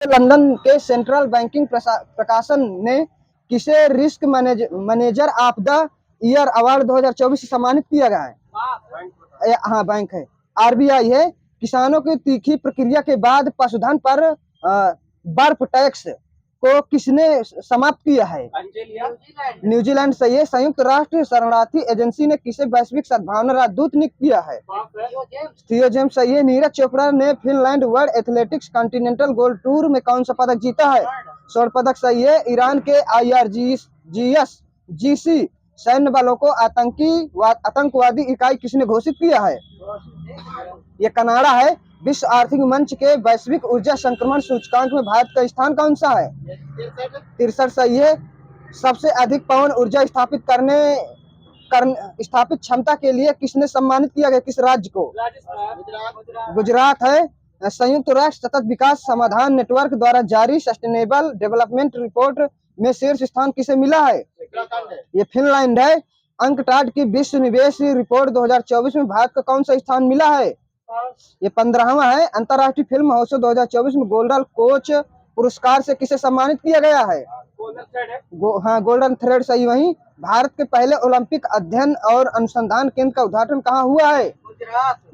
London के central banking प्रकाशन ने किसे risk manager of the year award 2024 से सम्मानित किया गया है? हाँ, बैंक है। आरबीआई है। किसानों की तीखी प्रक्रिया के बाद पशुधन पर बर्फ टैक्स को किसने समाप्त किया है? न्यूजीलैंड सही है। संयुक्त राष्ट्र शरणार्थी एजेंसी ने किसे वैश्विक सद्भावना राजदूत नियुक्त किया है? थियो जेम्स सही है। नीरज चोपड़ा ने Finland world athletics continental gold tour में कौन सा पदक जीता है? स्वर्ण पदक सही है। ईरान के IRGC जीसी सैन्य बलों को आतंकवादी इकाई किसने घोषित किया है? ये कनाडा है। विश्व आर्थिक मंच के वैश्विक ऊर्जा संक्रमण सूचकांक में भारत का स्थान कौन सा है? 63 सही है। सबसे अधिक पवन ऊर्जा स्थापित क्षमता के लिए किसने सम्मानित किया गया? किस राज्य को? गुजरात है। संयुक्त राष्ट्र सतत विकास समाधान नेटवर्क द्वारा जारी सस्टेनेबल डेवलपमेंट रिपोर्ट में शीर्ष स्थान किसे मिला है? ये फिनलैंड है। अंकटाड की विश्व निवेश रिपोर्ट 2024 में भारत का कौन सा स्थान मिला है? ये 15वां है। अंतर्राष्ट्रीय फिल्म महोत्सव 2024 में गोल्डन कोच पुरस्कार से किसे सम्मानित किया गया है? हाँ, गोल्डन थ्रेड सही। वहीं भारत के पहले ओलंपिक अध्ययन और अनुसंधान केंद्र का उद्घाटन कहाँ हुआ है?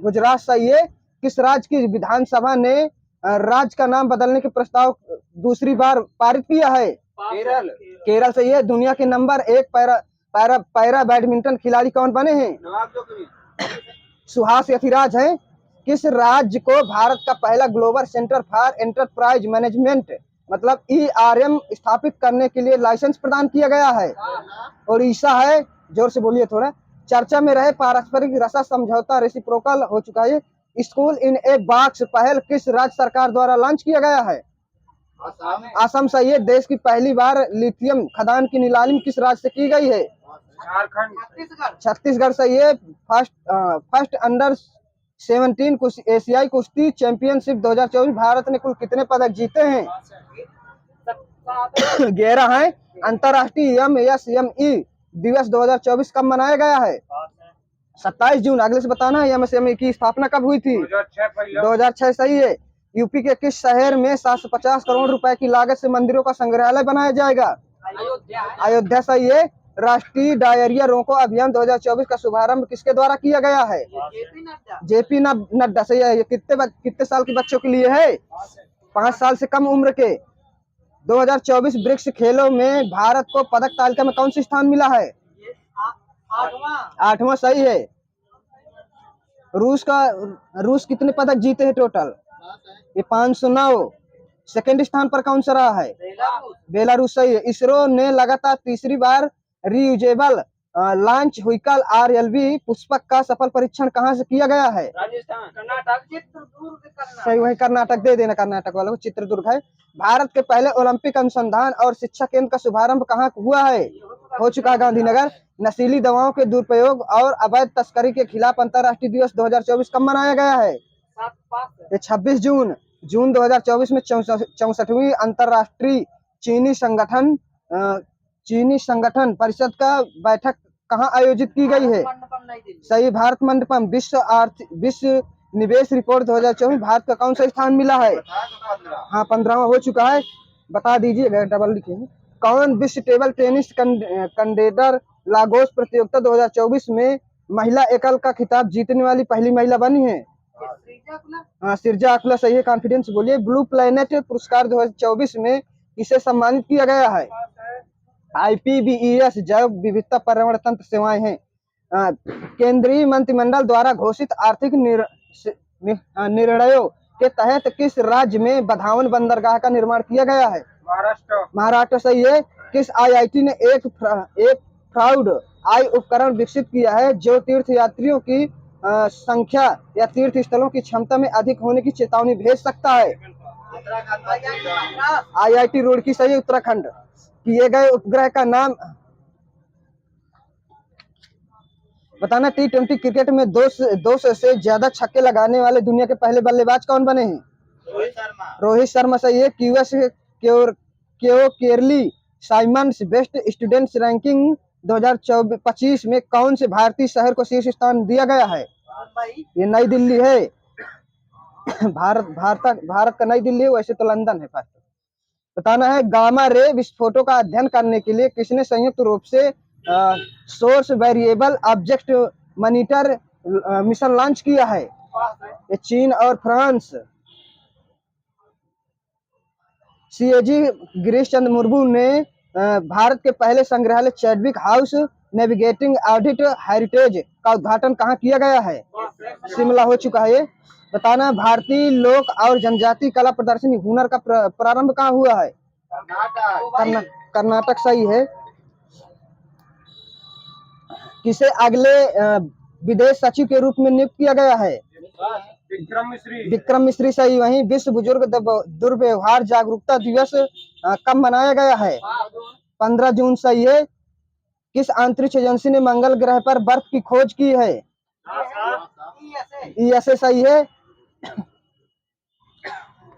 गुजरात सही है। किस राज्य की विधानसभा ने राज्य का नाम बदलने के प्रस्ताव दूसरी बार पारित किया है? केरल सही है। दुनिया के नंबर 1 पैरा बैडमिंटन खिलाड़ी कौन बने हैं? सुहास यथिराज है। किस राज्य को भारत का पहला global centre for enterprise management मतलब ERM स्थापित करने के लिए लाइसेंस प्रदान किया गया है? उड़ीसा है। जोर से बोलिए थोड़ा। चर्चा में रहे पारस्परिक रक्षा समझौता रेसिप्रोकल हो चुका है। स्कूल इन ए बॉक्स पहल किस राज्य सरकार द्वारा लॉन्च किया गया है? असम सही है। देश की पहली बार लिथियम खदान की नीलामी किस राज्य से की गई है? छत्तीसगढ़ सही है। फर्स्ट अंडर 17 एशियाई कुश्ती चैंपियनशिप 2024 भारत ने कुल कितने पदक जीते हैं? 11 है। अंतर्राष्ट्रीय MSME दिवस 2024 कब मनाया गया है? 27 जून। अगले से बताना है MSME की स्थापना कब हुई थी? 2006 सही है। यूपी के किस शहर में 750 करोड़ रुपए की लागत से मंदिरों का संग्रहालय बनाया जाएगा? अयोध्या सही है। राष्ट्रीय डायरिया रोको अभियान 2024 का शुभारंभ किसके द्वारा किया गया है? JP नड्डा सही है। ये कितने साल के बच्चों के लिए है? 5 साल से कम उम्र के। 2024 ब्रिक्स खेलों में भारत को पदक तालिका में कौन सा स्थान मिला है? 8वां सही है। रूस कितने पदक जीते हैं टोटल? ये 509। सेकंड स्थान पर कौन सा रहा है? बेलारूस सही है। इसरो ने लगातार तीसरी बार reusable launch vehicle RLV Pushpak का सफल परीक्षण कहां से किया गया है? राजस्थान, कर्नाटक, चित्रदुर्ग, सही। वही कर्नाटक दे देना, कर्नाटक वालों को। चित्रदुर्ग है। भारत के पहले ओलंपिक अनुसंधान और शिक्षा केंद्र का शुभारंभ कहाँ हुआ है? हो चुका है, गांधीनगर। नशीली दवाओं के दुरुपयोग और अवैध तस्करी के खिलाफ अंतर्राष्ट्रीय दिवस 2024 कब मनाया गया है? 26 जून। जून 2024 में 64वीं अंतर्राष्ट्रीय चीनी संगठन परिषद का बैठक कहाँ आयोजित की गई है? सही, भारत मंडपम। विश्व निवेश रिपोर्ट 2024 भारत का कौन सा स्थान मिला है? हाँ, 15वां हो चुका है। बता दीजिएगा, डबल लिखे हैं। कौन विश्व टेबल टेनिस कंटेंडर लागोस प्रतियोगिता 2024 में महिला एकल का खिताब जीतने वाली पहली महिला बनी है? हाँ, सिरजा अकुला सही है। कॉन्फिडेंस बोलिए। ब्लू प्लेनेट पुरस्कार 2024 में किसे सम्मानित किया गया है? IPBES जैव विविधता पर्यावरण तंत्र सेवाएं हैं। केंद्रीय मंत्रिमंडल द्वारा घोषित आर्थिक निर्णयों के तहत किस राज्य में बधावन बंदरगाह का निर्माण किया गया है? महाराष्ट्र सही है। किस IIT ने एक फ्राउड आई उपकरण विकसित किया है जो तीर्थयात्रियों की संख्या या तीर्थ स्थलों की क्षमता में अधिक होने की चेतावनी भेज सकता है? IIT रुड़की सही, उत्तराखंड। किए गए उपग्रह का नाम बताना। T20 क्रिकेट में 200 से ज्यादा छक्के लगाने वाले दुनिया के पहले बल्लेबाज कौन बने हैं? रोहित शर्मा सही है। QS Quacquarelli Symonds best students ranking 2025 में कौन से भारतीय शहर को शीर्ष स्थान दिया गया है? ये नई दिल्ली है। भारत का नई दिल्ली है, वैसे तो लंदन है फर्स्ट। बताना है गामा रे विस्फोटों का अध्ययन करने के लिए किसने संयुक्त रूप से source variable object monitor mission launch किया है? ये चीन और फ्रांस। सीएजी गिरीश चंद्र मुर्मू ने भारत के पहले संग्रहालय Chadwick house navigating audit heritage का उद्घाटन कहाँ किया गया है? शिमला हो चुका है ये। बताना भारतीय लोक और जनजाति कला प्रदर्शनी हुनर का प्रारंभ कहाँ हुआ है? कर्नाटक सही है। किसे अगले विदेश सचिव के रूप में नियुक्त किया गया है? विक्रम मिश्री सही। वहीं विश्व बुजुर्ग दुर्व्यवहार जागरूकता दिवस कब मनाया गया है? 15 जून सही है। किस अंतरिक्ष एजेंसी ने मंगल ग्रह पर बर्फ की खोज की है? ईएसए सही है।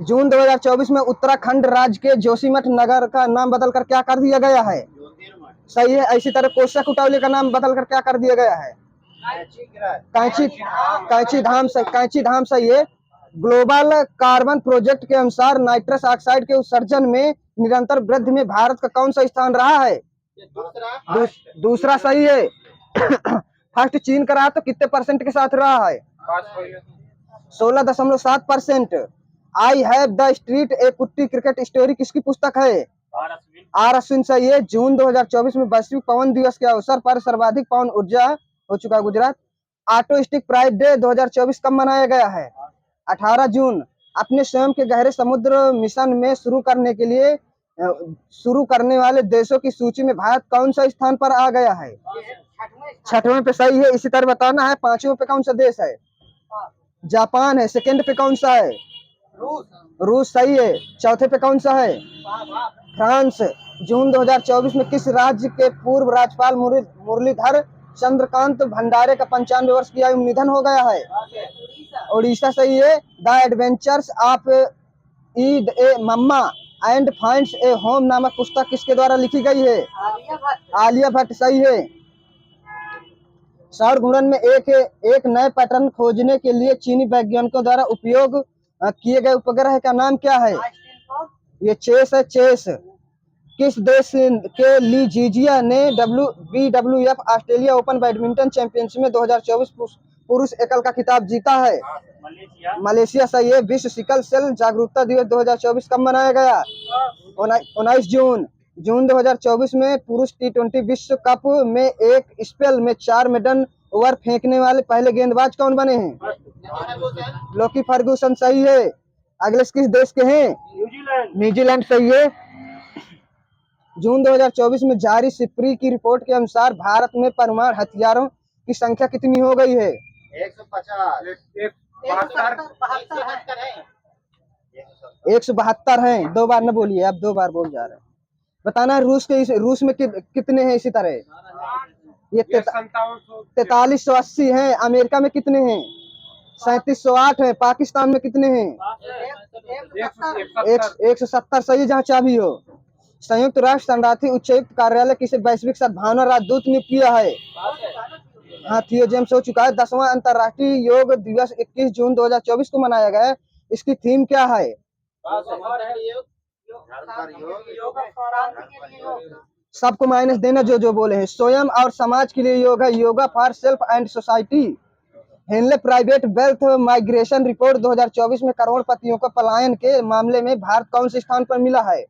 जून 2024 में उत्तराखंड राज्य के जोशीमठ नगर का नाम बदलकर क्या कर दिया गया है? सही है। इसी तरह कोषा कुटावली का नाम बदलकर क्या कर दिया गया है? कैंची धाम सही है। ग्लोबल कार्बन प्रोजेक्ट के अनुसार नाइट्रस ऑक्साइड के उत्सर्जन में निरंतर वृद्धि में भारत का कौन सा स्थान रहा है? दूसरा सही है। फर्स्ट चीन का रहा तो कितने परसेंट के साथ रहा है? 16.7%। आई हैव द स्ट्रीट ए कुट्टी क्रिकेट स्टोरी किसकी पुस्तक है? आर अश्विन सही है। जून 2024 में वैश्विक पवन दिवस के अवसर पर सर्वाधिक पवन ऊर्जा हो चुका है Gujarat. Auto stick pride day 2024 कब मनाया गया है? 18 जून। अपने स्वयं के गहरे समुद्र मिशन में शुरू करने वाले देशों की सूची में भारत कौन सा स्थान पर आ गया है? 6वें पे सही है। इसी तरह बताना है 5वें पे कौन सा देश है? जापान है। सेकंड पे कौन सा है? रूस सही है। चौथे पे कौन सा है? फ्रांस। जून 2024 में किस राज्य के पूर्व राज्यपाल मुरलीधर चंद्रकांत भंडारे का 95 वर्ष की आयु निधन हो गया है? उड़ीसा सही है। The adventures of Eid a mamma and finds a home नामक पुस्तक किसके द्वारा लिखी गई है? आलिया भट्ट सही है। सौर घूर्णन में एक नए पैटर्न खोजने के लिए चीनी वैज्ञानिकों द्वारा उपयोग किए गए उपग्रह का नाम क्या है? ये चेस है। चेस। किस देश के ली जीजिया ने BWF Australia open badminton championship में 2024 पुरुष एकल का खिताब जीता है? मलेशिया सही है। विश्व सिकल सेल जागरूकता दिवस 2024 कब मनाया गया? 19 जून। जून 2024 में पुरुष T20 विश्व कप में एक स्पेल में 4 मेडल ओवर फेंकने वाले पहले गेंदबाज कौन बने हैं? लोकी फर्गूसन सही है। अगले किस देश के हैं? न्यूजीलैंड सही है। जून 2024 में जारी सिप्री की रिपोर्ट के अनुसार भारत में परमाणु हथियारों की संख्या कितनी हो गई है? 172 है। 2 बार न बोलिए, आप 2 बार बोल जा रहे हैं। बताना रूस में कितने हैं? इसी तरह ये 4380 हैं। अमेरिका में कितने हैं? 3708 है। पाकिस्तान में कितने हैं? 170 सही, जहाँ चाबी हो। संयुक्त राष्ट्र शरणार्थी उच्चायुक्त कार्यालय किसे वैश्विक सद्भावना राजदूत नियुक्त किया है? हाँ, थियो जेम्स हो चुका है। 10वां अंतर्राष्ट्रीय योग दिवस 21 जून 2024 को मनाया गया है। इसकी थीम क्या है? सबको माइनस देना जो बोले हैं। स्वयं और समाज के लिए योग है। Yoga for self and society. Henley private wealth migration report 2024 में करोड़पतियों को पलायन के मामले में भारत कौन से स्थान पर मिला है?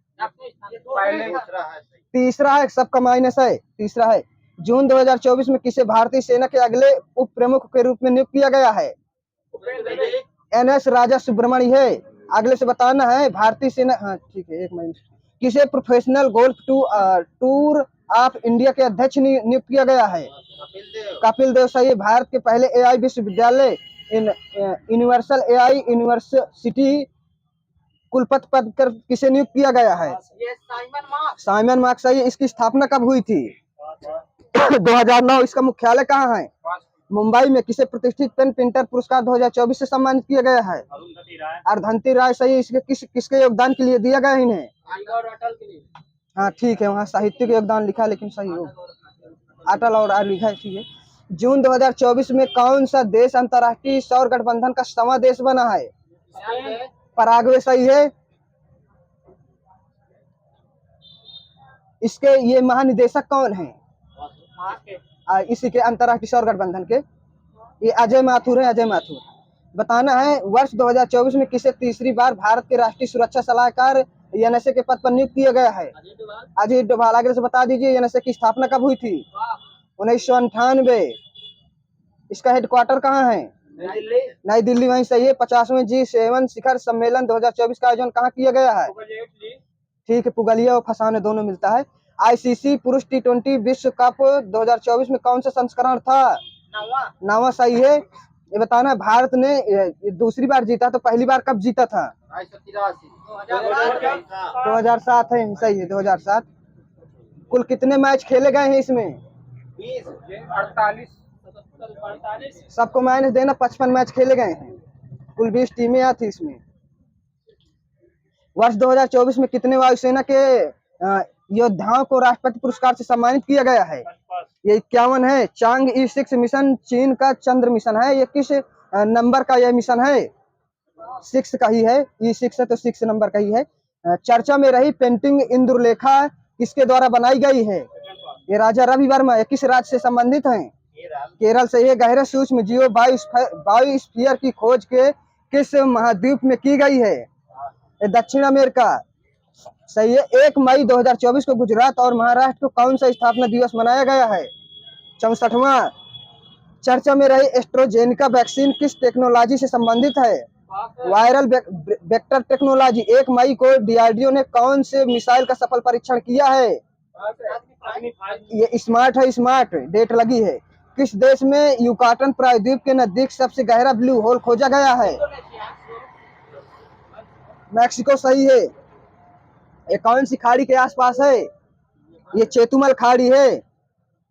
तीसरा है। सबका माइनस है। तीसरा है। जून 2024 में किसे भारतीय सेना के अगले उप प्रमुख के रूप में नियुक्त किया गया है? NS राजा सुब्रमण्य है। अगले से बताना है भारतीय सेना। हाँ ठीक है, 1 मिनट। किसे professional golf tour of India के अध्यक्ष नियुक्त किया गया है? कपिल देव सही है। भारत के पहले AI विश्वविद्यालय यूनिवर्सल AI यूनिवर्सिटी कुलपति पद पर किसे नियुक्त किया गया है? साइमन मार्क्स सही है। इसकी स्थापना कब हुई थी? 2009। इसका मुख्यालय कहाँ है? मुंबई में। किसे प्रतिष्ठित पेन प्रिंटर पुरस्कार 2024 से सम्मानित किया गया है? अरुंधति राय सही है। इसके किसके योगदान के लिए दिया गया इन्हें? हाँ ठीक है, वहाँ साहित्य के योगदान लिखा, लेकिन सही हो। अटल और लिखा है, ठीक है। जून 2024 में कौन सा देश अंतर्राष्ट्रीय सौर गठबंधन का 7वां देश बना है? पराग्वे सही है। इसके ये महानिदेशक कौन है? इसी के अंतर्राष्ट्रीय सौर गठबंधन के ये अजय माथुर है, अजय माथुर। बताना है वर्ष 2024 में किसे तीसरी बार भारत के राष्ट्रीय सुरक्षा सलाहकार एनएसए के पद पर नियुक्त किया गया है? अजय डोभाल। आगे से बता दीजिए एनएसए की स्थापना कब हुई थी? 1998। इसका हेडक्वार्टर कहाँ है? नई दिल्ली। वहीं सही है। 50वें G7 शिखर सम्मेलन 2024 का आयोजन कहाँ किया गया है? ठीक है, पुगलिया और फसाने दोनों मिलता है। आईसीसी पुरुष T20 विश्व कप 2024 में कौन सा संस्करण था? नवा सही है। ये बताना भारत ने दूसरी बार जीता तो पहली बार कब जीता था? 2007 है, सही है 2007। कुल कितने मैच खेले गए हैं इसमें? 48 सबको माइनस देना, 55 मैच खेले गए हैं। कुल 20 टीमें आती इसमें। वर्ष 2024 में कितने वायुसेना के योद्धाओं को राष्ट्रपति पुरस्कार से सम्मानित किया गया है? ये 51 है। चांग E6 मिशन चीन का चंद्र मिशन है। ये किस नंबर का यह मिशन है? 6 का ही है। E6 है तो 6 नंबर का ही है। चर्चा में रही पेंटिंग इंद्रलेखा किसके द्वारा बनाई गई है? ये राजा रवि वर्मा। किस राज्य से संबंधित है? केरल से। ये गहरे सूक्ष्म जीव बायोस्फीयर की खोज के किस महाद्वीप में की गई है? ये दक्षिण अमेरिका। सही है। 1 मई 2024 को गुजरात और महाराष्ट्र को कौन सा स्थापना दिवस मनाया गया है? 64वां। चर्चा में रही एस्ट्रोजेनिका वैक्सीन किस टेक्नोलॉजी से संबंधित है? Viral vector technology. 1 मई को डीआरडीओ ने कौन से मिसाइल का सफल परीक्षण किया है? ये स्मार्ट है, स्मार्ट डेट लगी है। किस देश में युकाटन प्रायद्वीप के नजदीक सबसे गहरा ब्लू होल खोजा गया है? मैक्सिको सही है। ये कौन सी खाड़ी के आसपास है? ये चेतुमल खाड़ी है।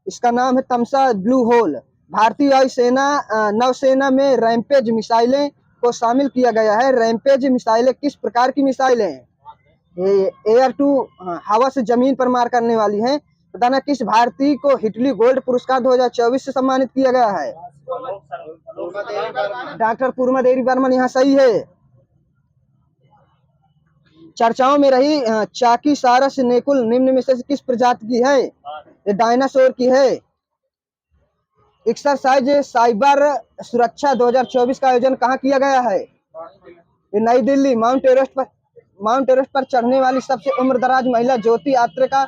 इसका नाम है तमसा ब्लू होल। भारतीय वायुसेना नौसेना में रैंपेज मिसाइलें को शामिल किया गया है। रैंपेज मिसाइलें किस प्रकार की मिसाइलें हैं? ये एयर टू हवा से जमीन पर मार करने वाली हैं। बताना किस भारतीय को हिटली गोल्ड पुरस्कार 2024 से सम्मानित किया गया है? डॉक्टर पूर्मा देवी बर्मन। यहाँ सही है। चर्चाओं में रही चाकी सारस नेकुल निम्न में से किस प्रजाति की है? ये डायनासोर की है। एक्सरसाइज साइबर सुरक्षा 2024 का आयोजन कहाँ किया गया है? ये नई दिल्ली। माउंट एवरेस्ट पर चढ़ने वाली सबसे उम्रदराज महिला ज्योति आत्रे का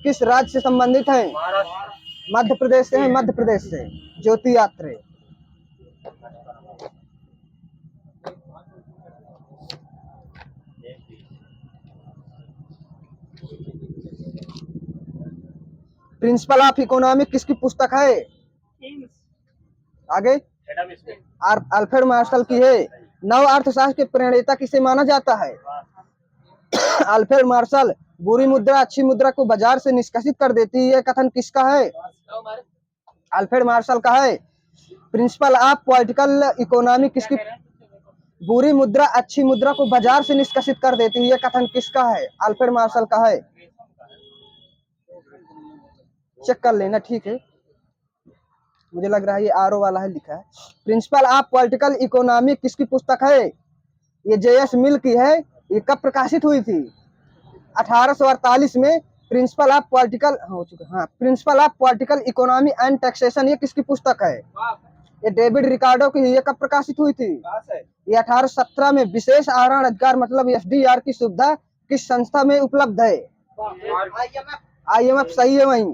किस राज्य से संबंधित है? मध्य प्रदेश से है, मध्य प्रदेश से ज्योति आत्रे। प्रिंसिपल ऑफ इकोनॉमिक्स किसकी पुस्तक है? आगे अल्फ्रेड मार्शल की है। नव अर्थशास्त्र के प्रणेता किसे माना जाता है? Alfred Marshall. बुरी मुद्रा अच्छी मुद्रा को बाजार से निष्कासित कर देती है, यह कथन किसका है? अल्फ्रेड मार्शल का है। प्रिंसिपल ऑफ पॉलिटिकल इकोनॉमी किसकी? बुरी मुद्रा अच्छी मुद्रा को बाजार से निष्कासित कर देती है, यह कथन किसका है? अल्फ्रेड मार्शल का है। चेक कर लेना, ठीक है। मुझे लग रहा है ये आरओ वाला है लिखा है। प्रिंसिपल ऑफ पॉलिटिकल इकोनॉमी किसकी पुस्तक है? ये JS मिल की है। ये कब प्रकाशित हुई थी? 1848 में। प्रिंसिपल ऑफ पॉलिटिकल हो चुका, हाँ, principle of political economy and taxation ये किसकी पुस्तक है? ये डेविड रिकार्डो की। ये कब प्रकाशित हुई थी? ये 1817 में। विशेष आहरण अधिकार मतलब FDR की सुविधा किस संस्था में उपलब्ध है? IMF सही है। वहीं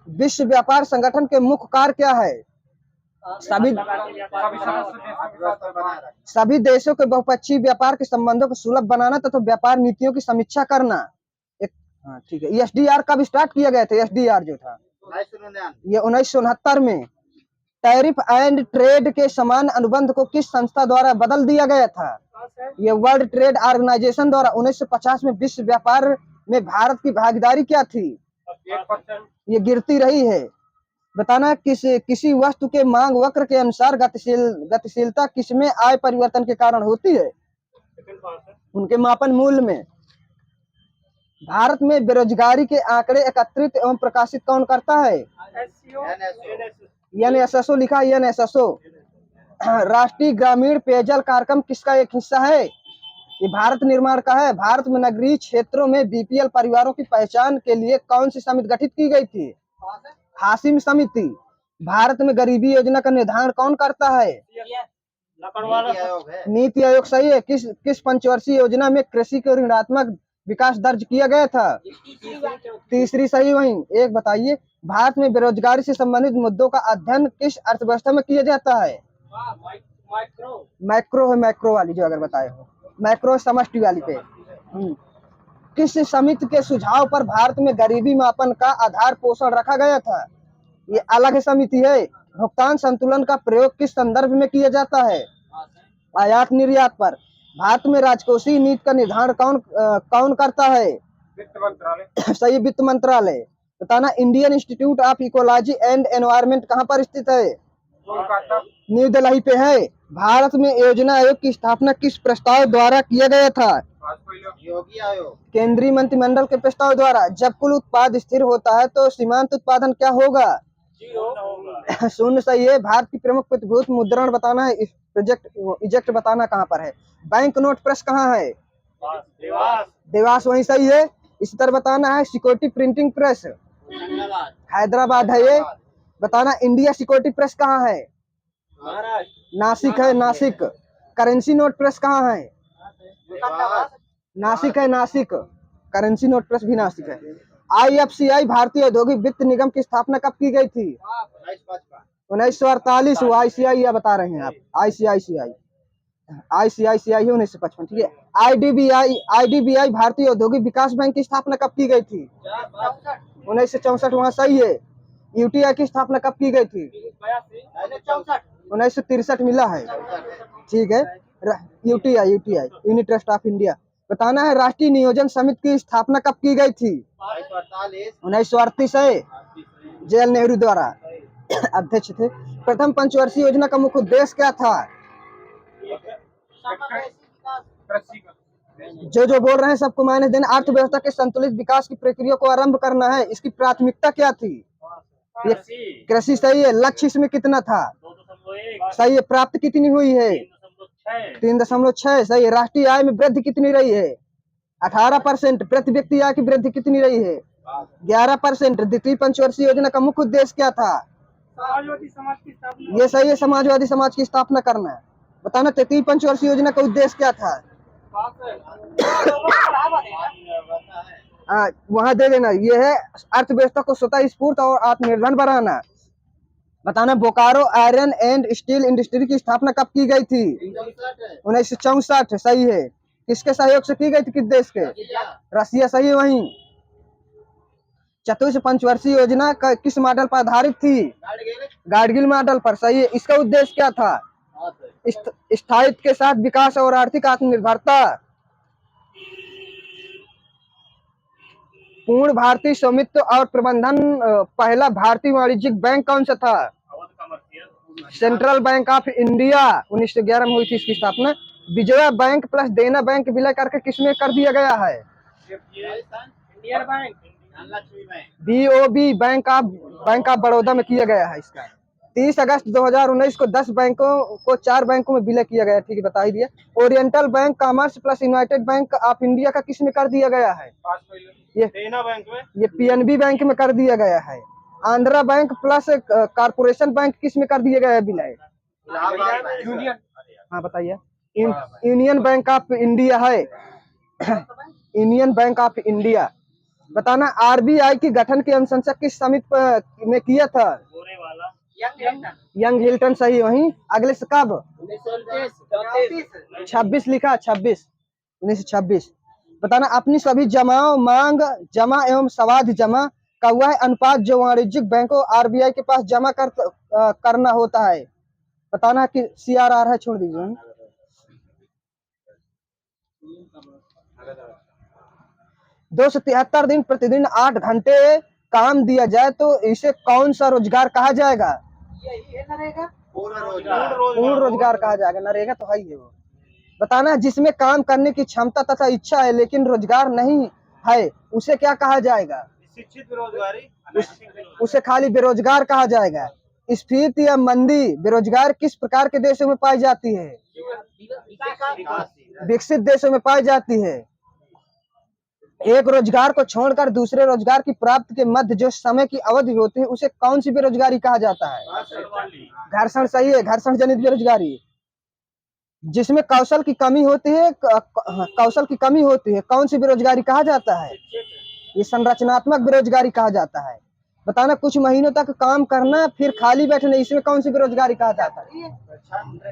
विश्व व्यापार संगठन के मुख्य कार्य क्या है? सभी देशों के बहुपक्षीय व्यापार के संबंधों को सुलभ बनाना तथा व्यापार नीतियों की समीक्षा करना। हाँ ठीक है। SDR कब स्टार्ट किया गया था? SDR जो था ये 1969 में। टैरिफ एंड ट्रेड के समान अनुबंध को किस संस्था द्वारा बदल दिया गया था? ये वर्ल्ड ट्रेड ऑर्गेनाइजेशन द्वारा। 1950 में विश्व व्यापार में भारत की भागीदारी क्या थी? 1%। ये गिरती रही है। बताना किसी वस्तु के मांग वक्र के अनुसार गतिशीलता किसमें आय परिवर्तन के कारण होती है? उनके मापन मूल्य में। भारत में बेरोजगारी के आंकड़े एकत्रित एवं प्रकाशित कौन करता है? NSSO लिखा है, NSSO। राष्ट्रीय ग्रामीण पेयजल कार्यक्रम किसका एक हिस्सा है? ये भारत निर्माण का है। भारत में नगरीय क्षेत्रों में बीपीएल परिवारों की पहचान के लिए कौन सी समिति गठित की गई थी? हाशिम समिति। भारत में गरीबी योजना का निर्धारण कौन करता है? नीति आयोग। सही है। किस पंचवर्षीय योजना में कृषि के ऋणात्मक विकास दर्ज किया गया था? तीसरी। सही। वहीं एक बताइए, भारत में बेरोजगारी से संबंधित मुद्दों का अध्ययन किस अर्थव्यवस्था में किया जाता है? मैक्रो है, मैक्रो वाली जो अगर बताए हो, मैक्रो समष्टि वाली पे। किस समिति के सुझाव पर भारत में गरीबी मापन का आधार पोषण रखा गया था? ये अलग समिति है। भुगतान संतुलन का प्रयोग किस संदर्भ में किया जाता है? आयात निर्यात पर। भारत में राजकोषीय नीति का निर्धारण कौन करता है? वित्त मंत्रालय। सही, वित्त मंत्रालय। बताना, Indian institute of ecology and environment कहाँ पर स्थित है? कोलकाता। न्यू दिल्ली पे है। भारत में योजना आयोग की स्थापना किस प्रस्ताव द्वारा किया गया था? योगी आयोग। केंद्रीय मंत्रिमंडल के प्रस्ताव द्वारा। जब कुल उत्पाद स्थिर होता है तो सीमांत उत्पादन क्या होगा? शून्य। सही है। भारत की प्रमुख प्रतिभूति मुद्रण बताना है। इजेक्ट बताना कहाँ पर है। बैंक नोट प्रेस कहाँ है? देवास। वहीं। सही है। इसी तरह बताना है सिक्योरिटी प्रिंटिंग प्रेस हैदराबाद है ये। बताना, इंडिया सिक्योरिटी प्रेस कहाँ है? नासिक है, नासिक। करेंसी नोट प्रेस कहाँ है? नासिक है, नासिक। करेंसी नोट प्रेस भी नासिक है। आईएफसीआई भारतीय औद्योगिक वित्त निगम की स्थापना कब की गई थी? 1948। वो आईसीआई या बता रहे हैं आप? आईसीआईसीआई ही 1955। ठीक है। आईडीबीआई भारतीय औद्योगिक विकास बैंक की स्थापना कब की गई थी? 1964। वहाँ। सही है। यूटीआई की स्थापना कब की गई थी? 1963। मिला है। ठीक है। UTI unit trust of India. बताना है राष्ट्रीय नियोजन समिति की स्थापना कब की गई थी? 1938 है। जवाहरलाल नेहरू द्वारा अध्यक्ष थे। प्रथम पंचवर्षीय योजना का मुख्य उद्देश्य क्या था? जो बोल रहे हैं सबको माइनस देना। अर्थव्यवस्था के संतुलित विकास की प्रक्रिया को आरंभ करना है। इसकी प्राथमिकता क्या थी? ये कृषि। सही है। लक्ष्य इसमें कितना था? सही है। प्राप्त कितनी हुई है? 3.6। सही है। राष्ट्रीय आय में वृद्धि कितनी रही है? 18%। प्रति व्यक्ति आय की वृद्धि कितनी रही है? 11%। द्वितीय पंचवर्षीय योजना का मुख्य उद्देश्य क्या था? समाजवादी समाज की स्थापना। ये सही है। समाजवादी समाज की स्थापना करना है। बताना, तृतीय पंचवर्षीय योजना का उद्देश्य क्या था? वहां दे देना। ये है अर्थव्यवस्था को स्वतः स्फूर्त और आत्मनिर्भर बनाना। बताना, Bokaro iron and steel industry की स्थापना कब की गई थी? 1964। सही है। किसके सहयोग से की गई थी? किस देश के? रसिया। सही है। वहीं। चतुर्थ पंचवर्षीय योजना किस मॉडल पर आधारित थी? गाडगिल मॉडल पर। सही है। इसका उद्देश्य क्या था? स्थायित्व के साथ विकास और आर्थिक आत्मनिर्भरता। पूर्ण भारतीय स्वामित्व और प्रबंधन पहला भारतीय वाणिज्यिक बैंक कौन सा था? Central bank of India. 1911 में हुई थी इसकी स्थापना। विजया बैंक प्लस देना बैंक विलय करके किसमें कर दिया गया है? Indian bank. BOB bank of Baroda में किया गया है इसका। 30 अगस्त 2019 को 10 बैंकों को 4 बैंकों में विलय किया गया। ठीक है, बता ही दिया। Oriental bank commerce plus United bank of India का किस में कर दिया गया है? ये देना बैंक में। ये पीएनबी बैंक में कर दिया गया है। Andhra bank plus corporation bank किस में कर दिया गया है विलय? यूनियन। हाँ बताइए। यूनियन बैंक ऑफ इंडिया है। Union bank of India. बताना, आरबीआई की गठन की अनुशंसा किस समिति ने किया था? Young Hilton. सही। वहीं। अगले से कब? 26 लिखा। 1926। बताना, अपनी सभी जमाओं मांग जमा एवं सावधि जमा का वह अनुपात जो वाणिज्यिक बैंकों आरबीआई के पास जमा करना होता है। बताना कि सीआरआर है। छोड़ दीजिए। 273 दिन प्रतिदिन 8 घंटे काम दिया जाए तो इसे कौन सा रोजगार कहा जाएगा? पूर्ण रोजगार कहा जाएगा। नरेगा तो है ही है वो। बताना, जिसमें काम करने की क्षमता तथा इच्छा है लेकिन रोजगार नहीं है उसे क्या कहा जाएगा? शिक्षित बेरोजगारी। उसे खाली बेरोजगार कहा जाएगा। स्फीति या मंदी बेरोजगार किस प्रकार के देशों में पाई जाती है? विकसित देशों में पाई जाती है। एक रोजगार को छोड़कर दूसरे रोजगार की प्राप्ति के मध्य जो समय की अवधि होती है उसे कौन सी बेरोजगारी कहा जाता है? घर्षण सही है, घर्षण जनित बेरोजगारी। जिसमें कौशल की कमी होती है, कौशल की कमी होती है, कौन सी बेरोजगारी कहा जाता है? ये संरचनात्मक बेरोजगारी कहा जाता है। बताना, कुछ महीनों तक काम करना फिर खाली बैठना, इसमें कौन सी बेरोजगारी कहा जाता है?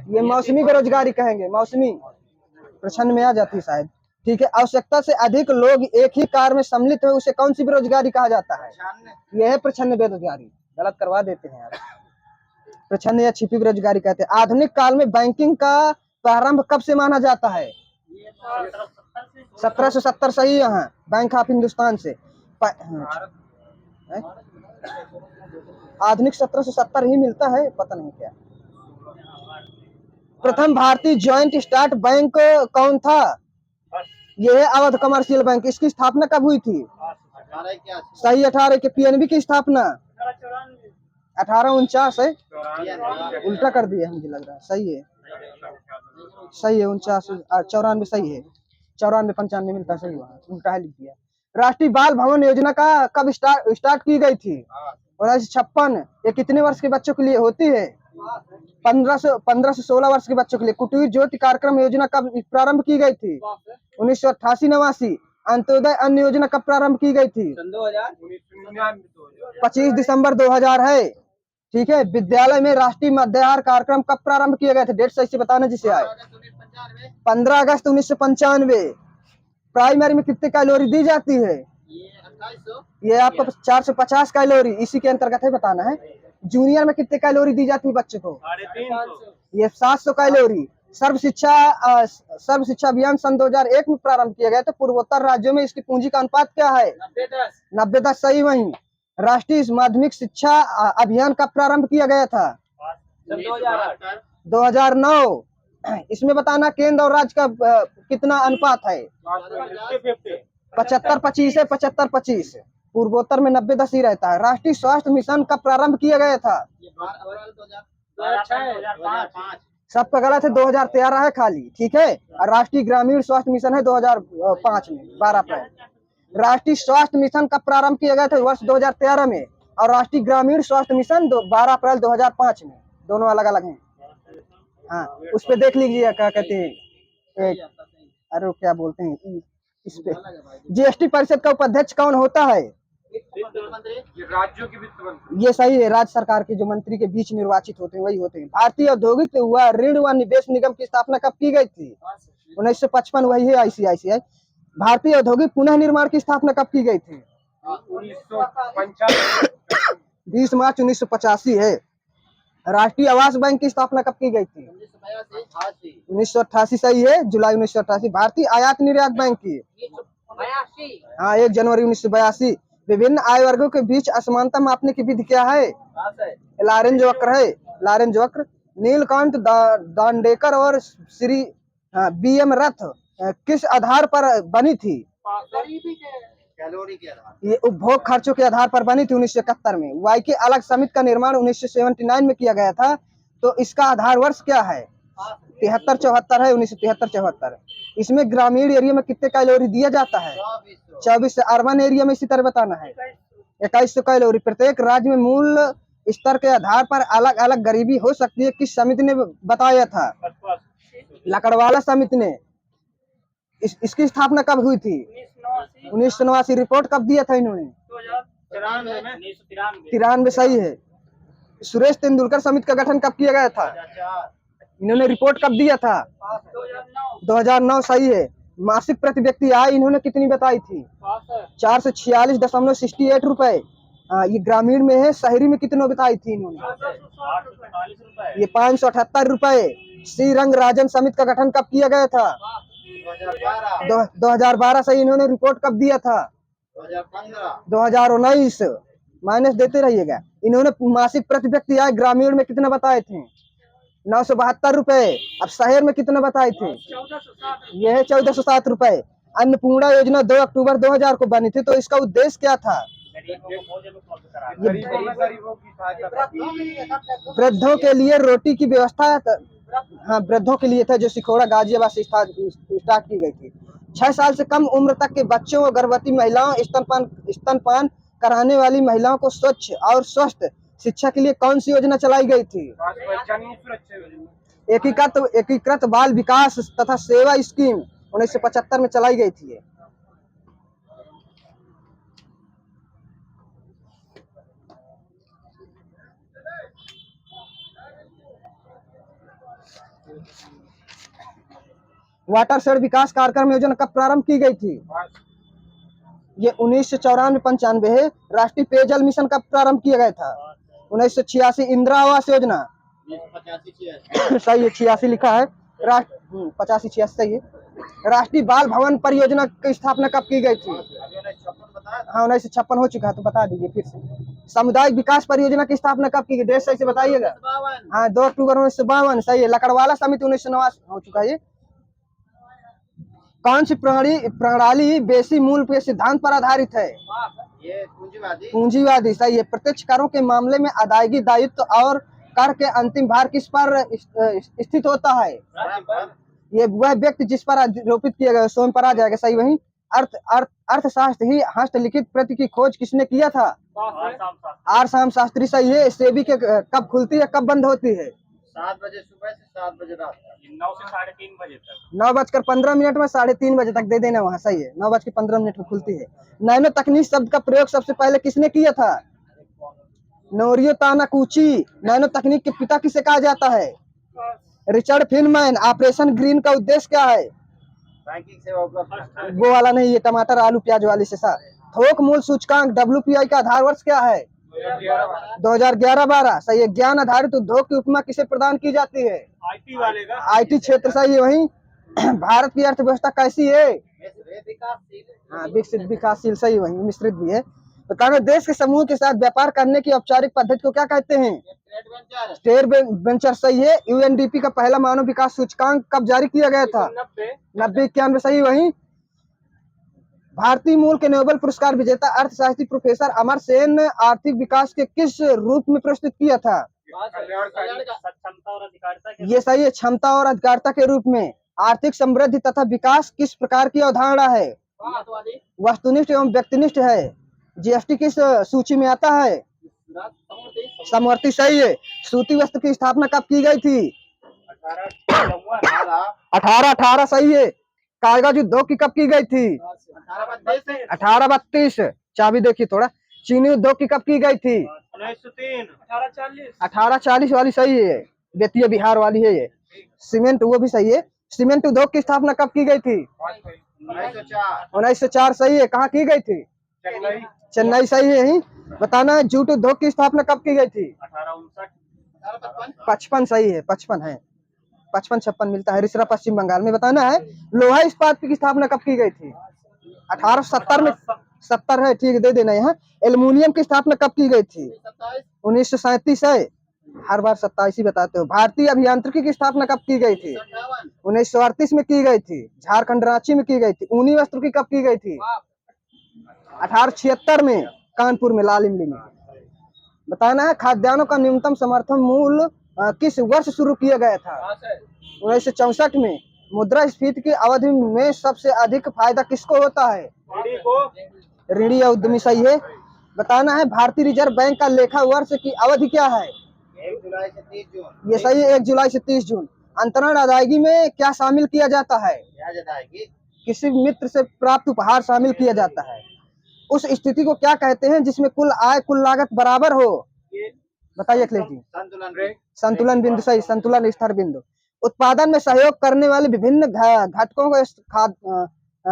ये मौसमी बेरोजगारी कहेंगे, मौसमी। प्रश्न में आ जाती है शायद। ठीक है, आवश्यकता से अधिक लोग एक ही कार्य में सम्मिलित हो उसे कौन सी बेरोजगारी कहा जाता है? यह है प्रच्छन्न बेरोजगारी। गलत करवा देते हैं यार। प्रच्छन्न या छिपी बेरोजगारी कहते हैं। आधुनिक काल में बैंकिंग का प्रारंभ कब से माना जाता है? 1770 सही है। यहाँ बैंक ऑफ हिंदुस्तान से। आधुनिक 1770 ही मिलता है, पता नहीं क्या। प्रथम भारतीय ज्वाइंट स्टार्ट बैंक कौन था? यह है अवध कमर्शियल बैंक। इसकी स्थापना कब हुई थी? सही 18 के। पीएनबी की स्थापना 1849 है। उल्टा कर दिया मुझे लग रहा है। सही है, सही है। 49 94 सही है। 94 95 मिलता है, सही वहाँ उल्टा है लिख दिया। राष्ट्रीय बाल भवन योजना का कब स्टार्ट की गई थी? 1956। ये कितने वर्ष के बच्चों के लिए होती है? 15 से 16 वर्ष के बच्चों के लिए। कुटीर ज्योति कार्यक्रम योजना कब प्रारंभ की गई थी? 1988-89। अंत्योदय अन्न योजना कब प्रारंभ की गई थी? 25 दिसंबर 2000 है। ठीक है। विद्यालय में राष्ट्रीय मध्याहार कार्यक्रम कब प्रारंभ किए गए थे? डेट सही से बताना जिसे आए। 15 अगस्त 1995। प्राइमरी में कितने कैलोरी दी जाती है? ये आपको 450 कैलोरी इसी के अंतर्गत है, बताना है। जूनियर में कितने कैलोरी दी जाती है बच्चे को? ये 700 कैलोरी। सर्व शिक्षा अभियान सन 2001 में प्रारंभ किया गया। तो पूर्वोत्तर राज्यों में इसकी पूंजी का अनुपात क्या है? 90-10 सही। वहीं राष्ट्रीय माध्यमिक शिक्षा अभियान कब प्रारंभ किया गया था? 2009। इसमें बताना केंद्र और राज्य का कितना अनुपात है? 75-25 है। 75-25। पूर्वोत्तर में 90-10 ही रहता है। राष्ट्रीय स्वास्थ्य मिशन कब प्रारंभ किया गया था? सबका गलत है, 2013 है खाली। ठीक है। और राष्ट्रीय ग्रामीण स्वास्थ्य मिशन है 2005 में, 12 अप्रैल। राष्ट्रीय स्वास्थ्य मिशन कब प्रारंभ किया गया था? वर्ष 2013 में। और राष्ट्रीय ग्रामीण स्वास्थ्य मिशन 12 अप्रैल 2005 में। दोनों अलग अलग हैं। हाँ, उस पे देख लीजिए क्या कहते हैं। अरे क्या बोलते हैं इस पे। जीएसटी परिषद का उपाध्यक्ष कौन होता है? राज्यों के वित्त मंत्री। ये सही है। राज्य सरकार के जो मंत्री के बीच निर्वाचित होते हैं वही होते हैं। भारतीय औद्योगिक व ऋण व निवेश निगम की स्थापना कब की गई थी? 1955। वही है आईसीआईसीआई। भारतीय औद्योगिक पुनः निर्माण की स्थापना कब की गई थी? 20 मार्च 1985 है। राष्ट्रीय आवास बैंक की स्थापना कब की गई थी? 1988 सही है, जुलाई 1988। भारतीय आयात निर्यात बैंक की? हाँ, 1 जनवरी 1982। विभिन्न आय वर्गों के बीच असमानता मापने की विधि क्या है? लॉरेंज वक्र है। लॉरेंज वक्र। नीलकांत दांडेकर और श्री बीएम रथ किस आधार पर बनी थी? कैलोरी के आधार। ये उपभोग खर्चों के आधार पर बनी थी 1971 में। वाई के अलग समिति का निर्माण 1979 में किया गया था। तो इसका आधार वर्ष क्या है? 73-74 है। 1973-74। इसमें ग्रामीण एरिया में कितने कैलोरी दिया जाता है? 24 से। अर्बन एरिया में इसी तरह बताना है। 2100 कैलोरी। प्रत्येक राज्य में मूल स्तर के आधार पर अलग अलग गरीबी हो सकती है, किस समिति ने बताया था? लकड़वाला समिति ने। इसकी स्थापना कब हुई थी? 1989। रिपोर्ट कब दिया था इन्होंने? 93 सही है। सुरेश तेंदुलकर समिति का गठन कब किया गया था? इन्होंने रिपोर्ट कब दिया था? 2009 सही है। मासिक प्रति व्यक्ति आय इन्होंने कितनी बताई थी? 446.68 रुपए। ये ग्रामीण में है। शहरी में कितने बताई थी इन्होंने? ये 578 रुपए। श्री रंगराजन समिति का गठन कब किया गया था? 2012 सही। इन्होंने रिपोर्ट कब दिया था? 2019। माइनस देते रहिएगा। इन्होंने मासिक प्रति व्यक्ति आय ग्रामीण में कितना बताए थे? 972 रुपए। अब शहर में कितना बताए थे? यह है 1407 रुपए। अन्नपूर्णा योजना 2 अक्टूबर 2000 को बनी थी। तो इसका उद्देश्य क्या था? गरीबों की सहायता। वृद्धों के लिए रोटी की व्यवस्था हाँ वृद्धों के लिए था, जो सिखोड़ा गाजियाबाद से स्टार्ट की गई थी। 6 साल से कम उम्र तक के बच्चों और गर्भवती महिलाओं, स्तनपान कराने वाली महिलाओं को स्वच्छ और स्वस्थ शिक्षा के लिए कौन सी योजना चलाई गई थी? एकीकृत बाल विकास तथा सेवा स्कीम 1975 में चलाई गई थी। वाटरशेड विकास कार्यक्रम योजना कब प्रारंभ की गई थी? ये 1994-95 है। राष्ट्रीय पेयजल मिशन कब प्रारंभ किया गया था? 1986। इंदिरा आवास योजना 85 सही है, 86 लिखा है। 85-86 सही है। राष्ट्रीय बाल भवन परियोजना की स्थापना कब की गई थी? हाँ 1956 हो चुका है, तो बता दीजिए फिर से। सामुदायिक विकास परियोजना की स्थापना कब की गई? डेट सही से बताइएगा। हाँ 2 अक्टूबर 1952 सही है। लकड़वाला समिति 1989 हो चुका है। कौन सी प्रणाली बेसी मूल्य के सिद्धांत पर आधारित है? ये पूंजीवादी सही है। प्रत्यक्ष करों के मामले में अदायगी दायित्व और कर के अंतिम भार किस पर स्थित होता है? ये वह व्यक्ति जिस पर आरोपित किया गया स्वयं पर आ जाएगा सही। वही अर्थशास्त्र ही हस्तलिखित प्रति की खोज किसने किया था? आर शाम शास्त्री सही है। सेबी के कब खुलती है कब बंद होती है? 7 बजे सुबह से 7 बजे रात, 9 से 3:30 बजे तक। 9:15 में 3:30 बजे तक दे देना वहाँ सही है। 9:15 में खुलती है। नैनो तकनीक शब्द का प्रयोग सबसे पहले किसने किया था? नोरियो तानाकुची। नैनो तकनीक के पिता किसे कहा जाता है? Richard Feynman. ऑपरेशन ग्रीन का उद्देश्य क्या है? बैंकिंग सेवा उपलब्ध। वो वाला नहीं, ये टमाटर आलू प्याज वाली से सा। थोक मूल सूचकांक WPI का आधार वर्ष क्या है? 2011-12 सही है। ज्ञान आधारित उद्योग की उपमा किसे प्रदान की जाती है? आईटी वाले का। IT क्षेत्र सही है। वही भारत की अर्थव्यवस्था कैसी है? हाँ विकसित विकासशील सही। वही मिश्रित भी है। बताना देश के समूह के साथ व्यापार करने की औपचारिक पद्धति को क्या कहते हैं? स्टेट वेंचर सही है। UNDP का पहला मानव विकास सूचकांक कब जारी किया गया था? 90-91 सही। वही भारतीय मूल के नोबेल पुरस्कार विजेता अर्थशास्त्री प्रोफेसर अमर सेन आर्थिक विकास के किस रूप में प्रस्तुत किया था? सक्षमता और अधिकारिता के। ये सही है। क्षमता और अधिकारिता के रूप में। आर्थिक समृद्धि तथा विकास किस प्रकार की अवधारणा है? वस्तुनिष्ठ एवं व्यक्तिनिष्ठ है। GST किस सूची में आता है? समवर्ती सही है। सूती वस्त्र की स्थापना कब की गई थी? 1818 सही है। कागज उद्योग की कब की गई थी? 1832। चाबी देखिए थोड़ा। चीनी उद्योग की कब की गई थी? 1903। 1840। 1840 वाली सही है। बेतिया बिहार वाली है ये। सीमेंट वो भी सही है। सीमेंट उद्योग की स्थापना कब की गई थी? 1904 सही है। कहाँ की गई थी? चेन्नई सही है। यही बताना है। जूट उद्योग की स्थापना कब की गई थी? 1859। 55 सही है। 55 है। 55-56 मिलता है। रिसरा पश्चिम बंगाल में। बताना है लोहा इस्पात की स्थापना कब की गई थी? 1870 में। 70 है ठीक है, दे देना। यहाँ एल्युमिनियम की स्थापना कब की गई थी? 1937 है। हर बार 27 ही बताते हो। भारतीय अभियांत्रिकी की स्थापना कब की गई थी? 1938 में की गई थी। झारखंड रांची में की गई थी। ऊनी वस्त्र की कब की गई थी? 1876 में कानपुर में लाल इमली में। बताना है खाद्यान्नों का न्यूनतम समर्थन मूल्य किस वर्ष शुरू किया गया था? 1964 में। मुद्रास्फीति की अवधि में सबसे अधिक फायदा किसको होता है? ऋणी या उद्यमी सही है। बताना है भारतीय रिजर्व बैंक का लेखा वर्ष की अवधि क्या है? 1 जुलाई से 30 जून। ये सही है। 1 जुलाई से 30 जून। अंतरण अदायगी में क्या शामिल किया जाता है? ब्याज अदायगी। किसी मित्र से प्राप्त उपहार शामिल किया जाता है। उस स्थिति को क्या कहते हैं जिसमें कुल आय कुल लागत बराबर हो? बताइए अखिलेश जी। संतुलन बिंदु सही। संतुलन स्तर बिंदु। उत्पादन में सहयोग करने वाले विभिन्न घटकों को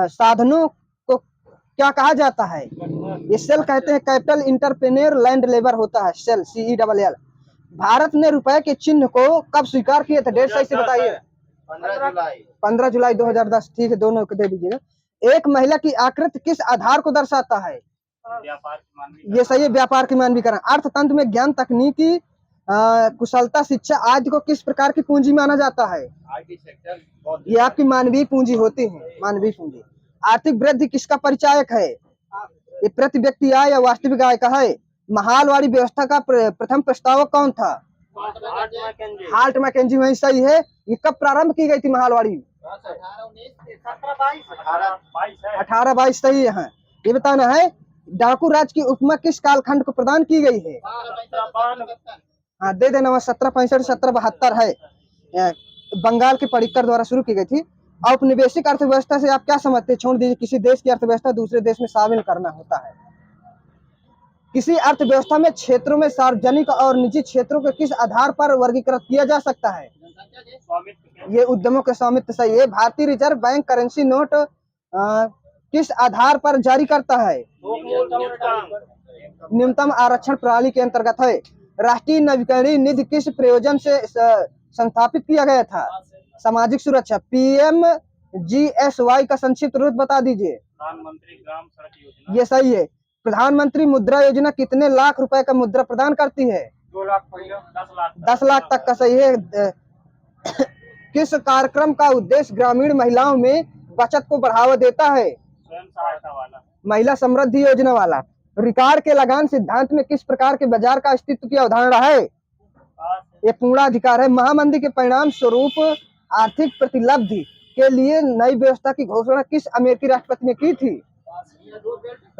साधनों को क्या कहा जाता है? ये सेल कहते हैं। कैपिटल इंटरप्रेन्योर लैंड लेबर होता है सेल CELL। भारत ने रुपए के चिन्ह को कब स्वीकार किया था? डेट सही से बताइए। 15 जुलाई 2010 ठीक है। दोनों को दे दीजिएगा। एक महिला की आकृति किस आधार को दर्शाता है? व्यापार की मानवीय। ये सही है। व्यापार की मानवीकरण। अर्थतंत्र में ज्ञान तकनीकी कुशलता शिक्षा आदि को किस प्रकार की पूंजी माना जाता है? IT sector. ये आपकी मानवीय पूंजी होती है। मानवीय पूंजी। आर्थिक वृद्धि किसका परिचायक है? ये प्रति व्यक्ति आय या वास्तविक आय का है। महालवाड़ी व्यवस्था का प्रथम प्रस्तावक कौन था? हार्ट मैकेंजी, वही सही है। ये कब प्रारंभ की गई थी महालवाड़ी? 1822 सही है। ये बताना है डाकू राज की उपमा किस कालखंड को प्रदान की गई है? हाँ दे देना, वह 1765 1772 है। बंगाल के पडिक्कर द्वारा शुरू की गई थी। औपनिवेशिक अर्थव्यवस्था से आप क्या समझते हैं? छोड़ दीजिए, किसी देश की अर्थव्यवस्था दूसरे देश में शामिल करना होता है। किसी अर्थव्यवस्था में क्षेत्रों में सार्वजनिक और निजी क्षेत्रों को किस आधार पर वर्गीकृत किया जा सकता है? ये उद्यमों के स्वामित्व सही है। भारतीय रिजर्व बैंक करेंसी नोट किस आधार पर जारी करता है? न्यूनतम आरक्षण प्रणाली के अंतर्गत है। राष्ट्रीय नवीकरणीय निधि किस प्रयोजन से संस्थापित किया गया था? सामाजिक सुरक्षा। PMGSY का संक्षिप्त रूप बता दीजिए। प्रधानमंत्री ग्राम सड़क योजना। ये सही है। प्रधानमंत्री मुद्रा योजना कितने लाख रुपए का मुद्रा प्रदान करती है? 2 लाख 10 लाख तक का सही है। किस कार्यक्रम का उद्देश्य ग्रामीण महिलाओं में बचत को बढ़ावा देता है? स्वयं सहायता वाला। महिला समृद्धि योजना वाला। रिकार्ड के लगान सिद्धांत में किस प्रकार के बाजार का अस्तित्व की अवधारणा है? ये पूर्णाधिकार है। महामंदी के परिणाम स्वरूप आर्थिक प्रतिलब्धि के लिए नई व्यवस्था की घोषणा किस अमेरिकी राष्ट्रपति ने की थी?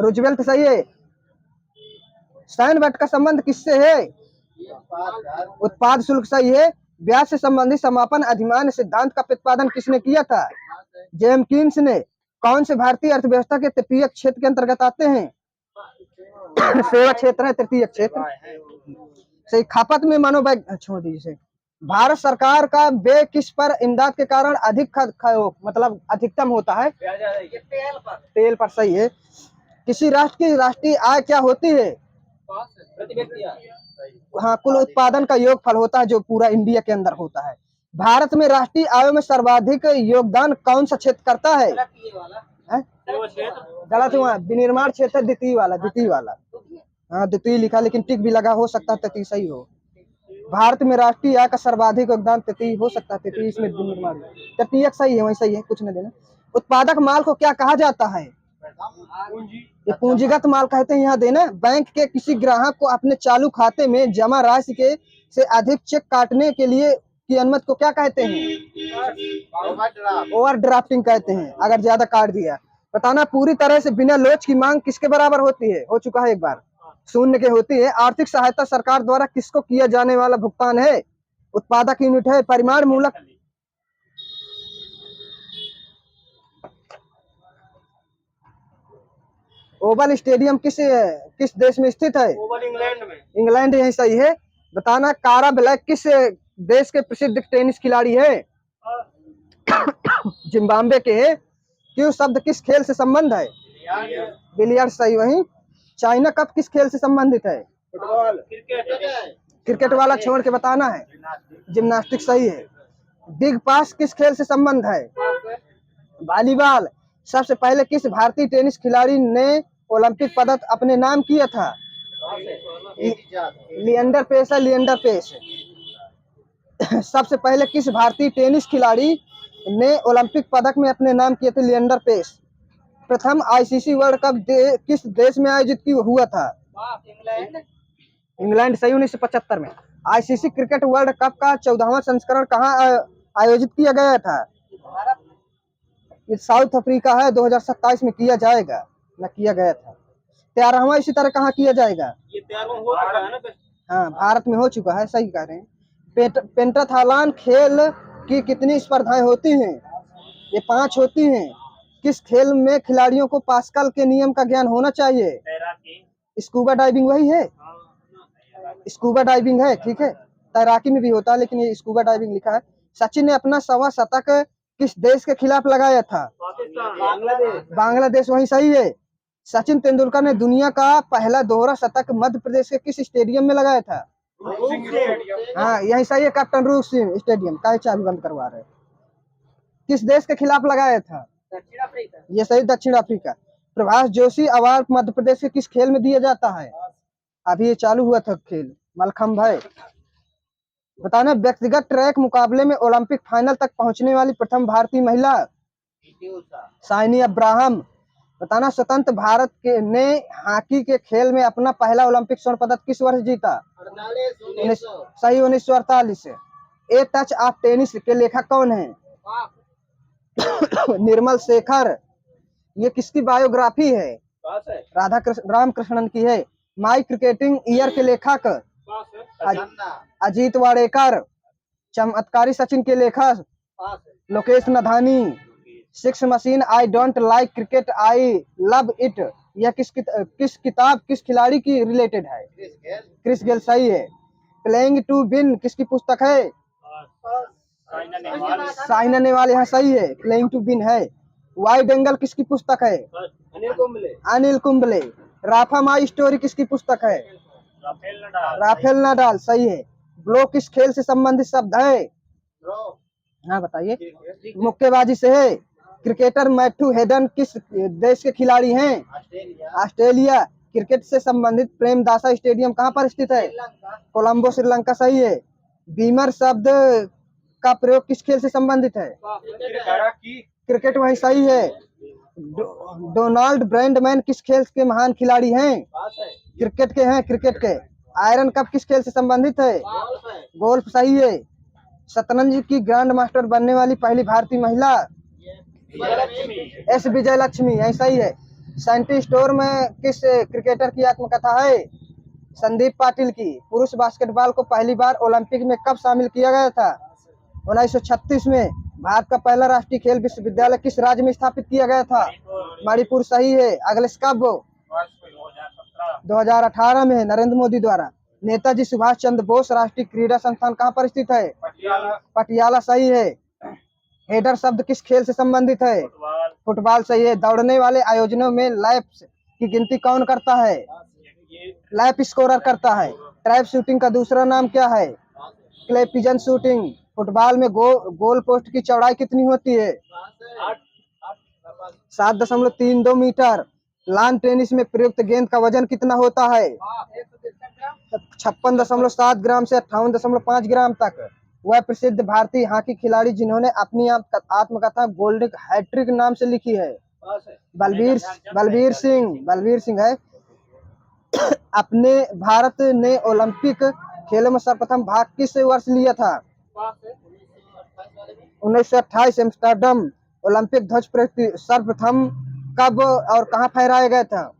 रूजवेल्ट सही है। सैन्य बट का संबंध किससे है? उत्पाद शुल्क सही है। ब्याज से संबंधित समापन अधिमान सिद्धांत का प्रतिपादन किसने किया था? जेम्स कीन्स ने। कौन से भारतीय अर्थव्यवस्था के तृतीय क्षेत्र के अंतर्गत आते हैं? सेवा क्षेत्र है तृतीय क्षेत्र। सही। खपत में मनोवैग छोड़ दीजिए। भारत सरकार का व्यय किस पर इमदाद के कारण अधिक मतलब अधिकतम होता है? तेल पर सही है। किसी राष्ट्र की राष्ट्रीय आय क्या होती है? हाँ, कुल उत्पादन का योगफल होता है जो पूरा इंडिया के अंदर होता है। भारत में राष्ट्रीय आय में सर्वाधिक योगदान कौन सा क्षेत्र करता है? गलत हुआ, विनिर्माण क्षेत्र द्वितीय वाला। हाँ द्वितीय लिखा लेकिन टिक भी लगा, हो सकता है तृतीय सही हो। भारत में राष्ट्रीय आय का सर्वाधिक योगदान तृतीय हो सकता है, तृतीय इसमें विनिर्माण तृतीय सही है, वही सही है, कुछ नहीं देना। उत्पादक माल को क्या कहा जाता है? ये पूंजीगत माल कहते हैं, यहाँ देना। बैंक के किसी ग्राहक को अपने चालू खाते में जमा राशि के से अधिक चेक काटने के लिए की अनुमति को क्या कहते हैं? ओवर ड्राफ्टिंग कहते हैं, अगर ज्यादा काट दिया। बताना पूरी तरह से बिना लोच की मांग किसके बराबर होती है? हो चुका है एक बार, शून्य के होती है। आर्थिक सहायता सरकार द्वारा किसको किया जाने वाला भुगतान है? उत्पादक यूनिट है। परिमाण मूलक ओवल स्टेडियम किस देश में स्थित है? ओवल इंग्लैंड में। इंग्लैंड, यही सही है। बताना कारा ब्लैक किस देश के प्रसिद्ध टेनिस खिलाड़ी है? जिम्बाब्वे के है। क्यों शब्द किस खेल से संबंध है? बिलियर्ड सही। वही चाइना कप किस खेल से संबंधित है? फुटबॉल। क्रिकेट वाला छोड़ के बताना है। जिम्नास्टिक सही है। बिग पास किस खेल से संबंध है? वॉलीबॉल। सबसे पहले किस भारतीय टेनिस खिलाड़ी ने ओलंपिक पदक अपने नाम किया था? लिएंडर पेस है, लिएंडर पेस। सबसे पहले किस भारतीय टेनिस खिलाड़ी ने ओलंपिक पदक में अपने नाम किए थे? लिएंडर पेस। प्रथम ICC वर्ल्ड कप किस देश में आयोजित हुआ था? इंग्लैंड सही, 1975 में। ICC क्रिकेट वर्ल्ड कप का 14वां संस्करण कहाँ आयोजित किया गया था? ये साउथ अफ्रीका है, 2027 में किया जाएगा, न किया गया था। 13वां इसी तरह कहाँ किया जाएगा? ये 13वां हो चुका है ना? हाँ भारत में हो चुका है, सही कह रहे हैं। पेंटाथलॉन खेल की कितनी स्पर्धाएं होती हैं? ये 5 होती हैं। किस खेल में खिलाड़ियों को पास्कल के नियम का ज्ञान होना चाहिए? तैराकी। स्कूबा डाइविंग वही है, स्कूबा डाइविंग है, ठीक है। तैराकी में भी होता है लेकिन ये स्कूबा डाइविंग लिखा है। सचिन ने अपना 100वां शतक किस देश के खिलाफ लगाया था? बांग्लादेश, वही सही है। सचिन तेंदुलकर ने दुनिया का पहला दोहरा शतक मध्य प्रदेश के किस स्टेडियम में लगाया था? हाँ यही सही है, कैप्टन रूप सिंह स्टेडियम। का चाबी बंद करवा रहे। किस देश के खिलाफ लगाया था? दक्षिण अफ्रीका। ये सही, दक्षिण अफ्रीका। प्रभाष जोशी अवार्ड मध्य प्रदेश के किस खेल में दिया जाता है? अभी ये चालू हुआ था खेल, मलखंभ है। बताना व्यक्तिगत ट्रैक मुकाबले में ओलंपिक फाइनल तक पहुंचने वाली प्रथम भारतीय महिला? साइनी अब्राहम। बताना स्वतंत्र भारत के ने हॉकी के खेल में अपना पहला ओलंपिक स्वर्ण पदक किस वर्ष जीता? 1900 सही 1948 से। ए टच ऑफ टेनिस के लेखक कौन है? निर्मल शेखर। ये किसकी बायोग्राफी है? राधा कृष्ण रामकृष्णन की है। माई क्रिकेटिंग ईयर के लेखक खन्ना अजीत वाडेकर। चमत्कारी सचिन के लेखक Lokesh Nathani. Six machine I don't like cricket I love it. यह किस किताब किस खिलाड़ी की रिलेटेड है? क्रिस गेल क्रिस गेल सही है। प्लेइंग टू विन किसकी पुस्तक है? साइना नेहवाल। साइना नेहवाल यहाँ सही है। प्लेइंग टू विन है। वाइड एंगल किसकी पुस्तक है? Anil Kumble. Anil Kumble. Rafa my story किसकी पुस्तक है? Rafael Nadal. राफेल नाडाल सही है। ब्लो किस खेल से संबंधित शब्द है? ड्रॉ हाँ बताइए। मुक्केबाजी से है। क्रिकेटर मैथ्यू हेडन किस देश के खिलाड़ी हैं? Australia Australia. क्रिकेट से संबंधित प्रेमदासा स्टेडियम कहाँ पर स्थित है? श्रीलंका कोलंबो श्रीलंका सही है। बीमर शब्द का प्रयोग किस खेल से संबंधित है? क्रिकेट वही सही है। डोनाल्ड ब्रैंडमैन किस खेल के महान खिलाड़ी हैं? क्रिकेट के हैं क्रिकेट के। आयरन कप किस खेल से संबंधित है? गोल्फ सही है। शतरंज की ग्रैंड मास्टर बनने वाली पहली भारतीय महिला? एस विजय लक्ष्मी ऐसा ही है। सैंटी स्टोर में किस क्रिकेटर की आत्मकथा है? संदीप पाटिल की। पुरुष बास्केटबॉल को पहली बार ओलंपिक में कब शामिल किया गया था? 1936 में। भारत का पहला राष्ट्रीय खेल विश्वविद्यालय किस राज्य में स्थापित किया गया था? मणिपुर सही है। अगले कब? 2018 में नरेंद्र मोदी द्वारा। नेताजी सुभाष चंद्र बोस राष्ट्रीय क्रीड़ा संस्थान कहाँ पर स्थित है? पटियाला सही है। हेडर शब्द किस खेल से संबंधित है? फुटबॉल सही है। दौड़ने वाले आयोजनों में लैप्स की गिनती कौन करता है? लैप स्कोरर करता है। ट्रैप शूटिंग का दूसरा नाम क्या है? Clay pigeon shooting. फुटबॉल में गोल पोस्ट की चौड़ाई कितनी होती है? 7.32 मीटर। लॉन टेनिस में प्रयुक्त गेंद का वजन कितना होता है? 56.7 ग्राम से 58.5 ग्राम तक। वह प्रसिद्ध भारतीय हॉकी खिलाड़ी जिन्होंने अपनी आत्मकथा गोल्डन हैट्रिक नाम से लिखी है? बलबीर सिंह है। अपने भारत ने ओलंपिक खेलों में सर्वप्रथम भाग किस वर्ष लिया था? 1928 एम्स्टर्डम। ओलंपिक ध्वज सर्वप्रथम कब और कहाँ फहराया गया था?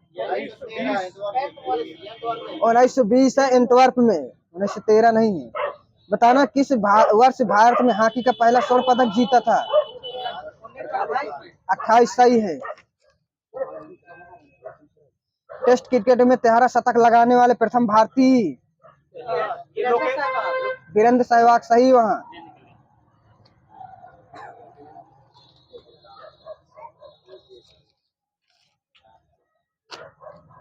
1920 है एंटवर्प में। 1913 नहीं है। बताना किस वर्ष भारत में हॉकी का पहला स्वर्ण पदक जीता था? 28 सही है। टेस्ट क्रिकेट में 13 शतक लगाने वाले प्रथम भारतीय? वीरेंद्र सहवाग सही वहाँ।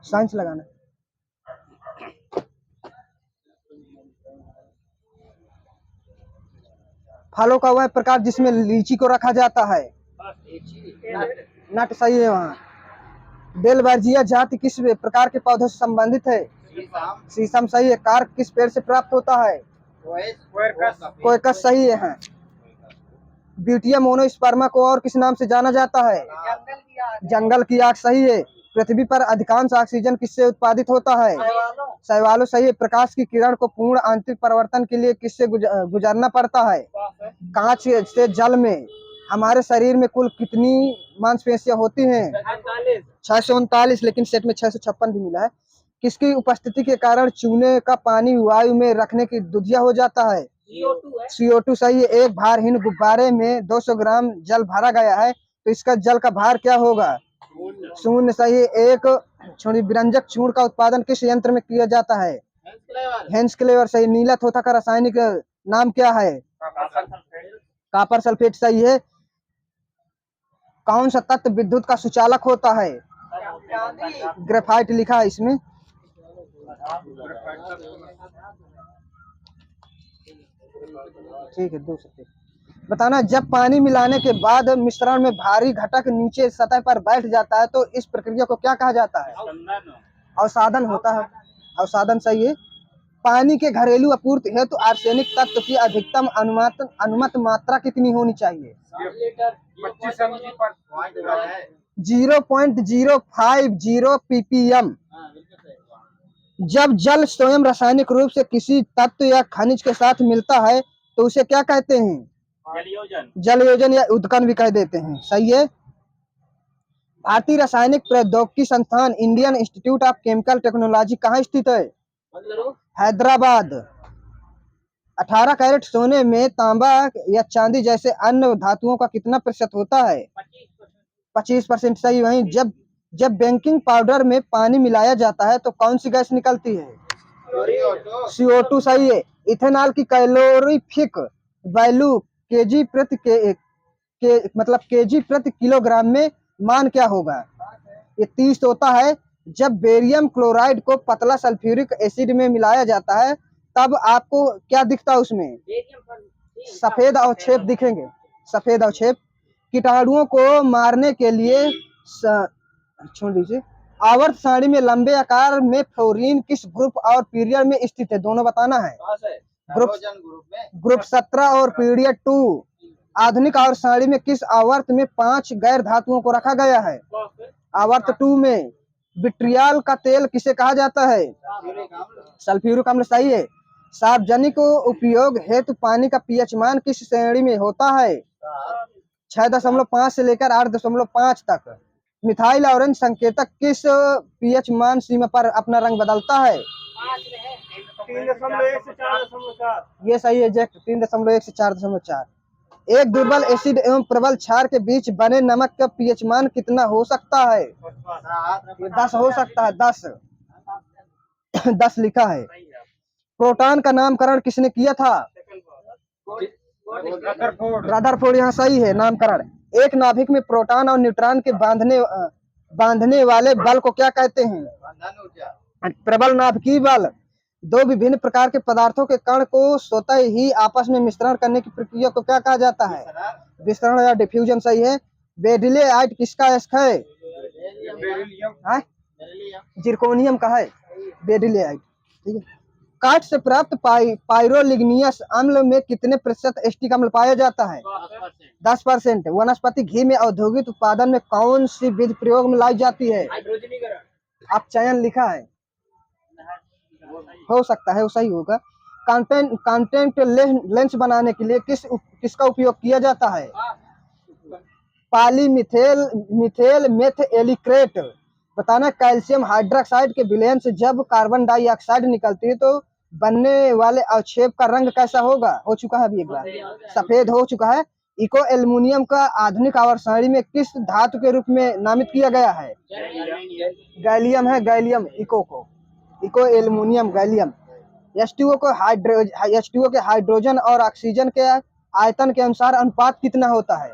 साइंस लगाना। फलों का वह प्रकार जिसमें लीची को रखा जाता है? नट सही है वहाँ। बेलवर्जिया जाति किस प्रकार के पौधों से संबंधित है? शीशम सही है। कार्क किस पेड़ से प्राप्त होता है? कोयकस सही है। ब्यूटिया मोनोस्पर्मा को और किस नाम से जाना जाता है? जंगल की आग सही है। पृथ्वी पर अधिकांश ऑक्सीजन किससे उत्पादित होता है? शैवालों सही है। प्रकाश की किरण को पूर्ण आंतरिक परिवर्तन के लिए किससे गुजरना पड़ता है? कांच से जल में। हमारे शरीर में कुल कितनी मांसपेशियां होती हैं? 639, लेकिन सेट में 656 भी मिला है। किसकी उपस्थिति के कारण चूने का पानी वायु में रखने की दुधिया हो जाता है? CO2 सही है। एक भारहीन गुब्बारे में 200 ग्राम जल भरा गया है तो इसका जल का भार क्या होगा? शून्य सही है। एक विरंजक चूर्ण का उत्पादन किस यंत्र में किया जाता है? हेंस क्लेवर सही। नीला थोथा का रासायनिक नाम क्या है? कॉपर सल्फेट सही है। कौन सा तत्व विद्युत का सुचालक होता है? ग्रेफाइट लिखा है इसमें। ठीक है 2 सत्य। बताना जब पानी मिलाने के बाद मिश्रण में भारी घटक नीचे सतह पर बैठ जाता है तो इस प्रक्रिया को क्या कहा जाता है? अवसादन होता है। अवसादन सही है। पानी के घरेलू आपूर्ति हेतु आर्सेनिक तत्व की अधिकतम अनुमत मात्रा कितनी होनी चाहिए? 25 mg पर पॉइंट है 0.050 ppm। हाँ बिल्कुल सही। जब जल स्वयं रासायनिक रूप से किसी तत्व या खनिज के साथ मिलता है तो उसे क्या कहते हैं? जलयोजन। जलयोजन या उदकन भी कह देते हैं। सही है। भारतीय रासायनिक प्रौद्योगिकी संस्थान Indian institute of chemical technology कहाँ स्थित है? हैदराबाद। 18 कैरेट सोने में तांबा या चांदी जैसे अन्य धातुओं का कितना प्रतिशत होता है? 25%। सही। वहीं जब बेकिंग पाउडर में पानी मिलाया जाता है तो कौन सी गैस निकलती है? CO2। सही है। इथेनॉल की कैलोरीफिक वैल्यू केजी प्रति मतलब केजी प्रति किलोग्राम में मान क्या होगा? ये 30 होता है। जब बेरियम क्लोराइड को पतला सल्फ्यूरिक एसिड में मिलाया जाता है तब आपको क्या दिखता है उसमें? सफेद अवक्षेप दिखेंगे। सफेद अवक्षेप। कीटाणुओं को मारने के लिए छोड़ दीजिए। आवर्त सारणी में लंबे आकार में फ्लोरीन किस ग्रुप और पीरियड में स्थित है? दोनों बताना है। ग्रुप 17 और पीरियड 2। आधुनिक आवर्त सारणी में किस आवर्त में 5 गैर धातुओं को रखा गया है? आवर्त 2 में। विट्रियल का तेल किसे कहा जाता है? सल्फ्यूरिक अम्ल। सही है। सार्वजनिक उपयोग हेतु पानी का पीएच मान किस श्रेणी में होता है? 6.5 से लेकर 8.5 तक। मिथाइल ऑरेंज संकेतक किस पीएच मान सीमा पर अपना रंग बदलता है? 3.1 से 4.4। ये सही है। एग्जैक्ट 3.1 से 4.4। एक दुर्बल एसिड एवं प्रबल क्षार के बीच बने नमक का पीएच मान कितना हो सकता है? 10 हो सकता है। 10 10 लिखा है। प्रोटॉन का नामकरण किसने किया था? रदरफोर्ड। यहाँ सही है नामकरण। एक नाभिक में प्रोटॉन और न्यूट्रॉन के बांधने वाले बल को क्या कहते हैं? प्रबल नाभिकीय बल। दो विभिन्न प्रकार के पदार्थों के कण को स्वतः ही आपस में मिश्रण करने की प्रक्रिया को क्या कहा जाता है? विस्तरण या डिफ्यूजन। सही है। बेरिलियम किसका अयस्क है? जिरकोनियम का है बेरिलियम। ठीक है। काठ से प्राप्त पाइरोलिग्नियस अम्ल में कितने प्रतिशत एस्टिक अम्ल पाया जाता है? 10%। वनस्पति घी में औद्योगिक उत्पादन में कौन सी विधि प्रयोग में लाई जाती है? आप चयन लिखा है। हो सकता है वो सही होगा। कांटेक्ट लेंस बनाने के लिए किसका उपयोग किया जाता है? मिथेल मेथएलिक्रेट। बताना। कैल्शियम हाइड्रोक्साइड के विलयन से जब कार्बन डाइऑक्साइड निकलती है तो बनने वाले अवक्षेप का रंग कैसा होगा? हो चुका है अभी एक बार। सफेद हो चुका है। इको एल्युमिनियम का आधुनिक आवर्त सारणी में किस धातु के रूप में नामित किया गया है? गैलियम है। Gallium eco aluminium gallium. H2O के हाइड्रोजन और ऑक्सीजन के आयतन के अनुसार अनुपात कितना होता है?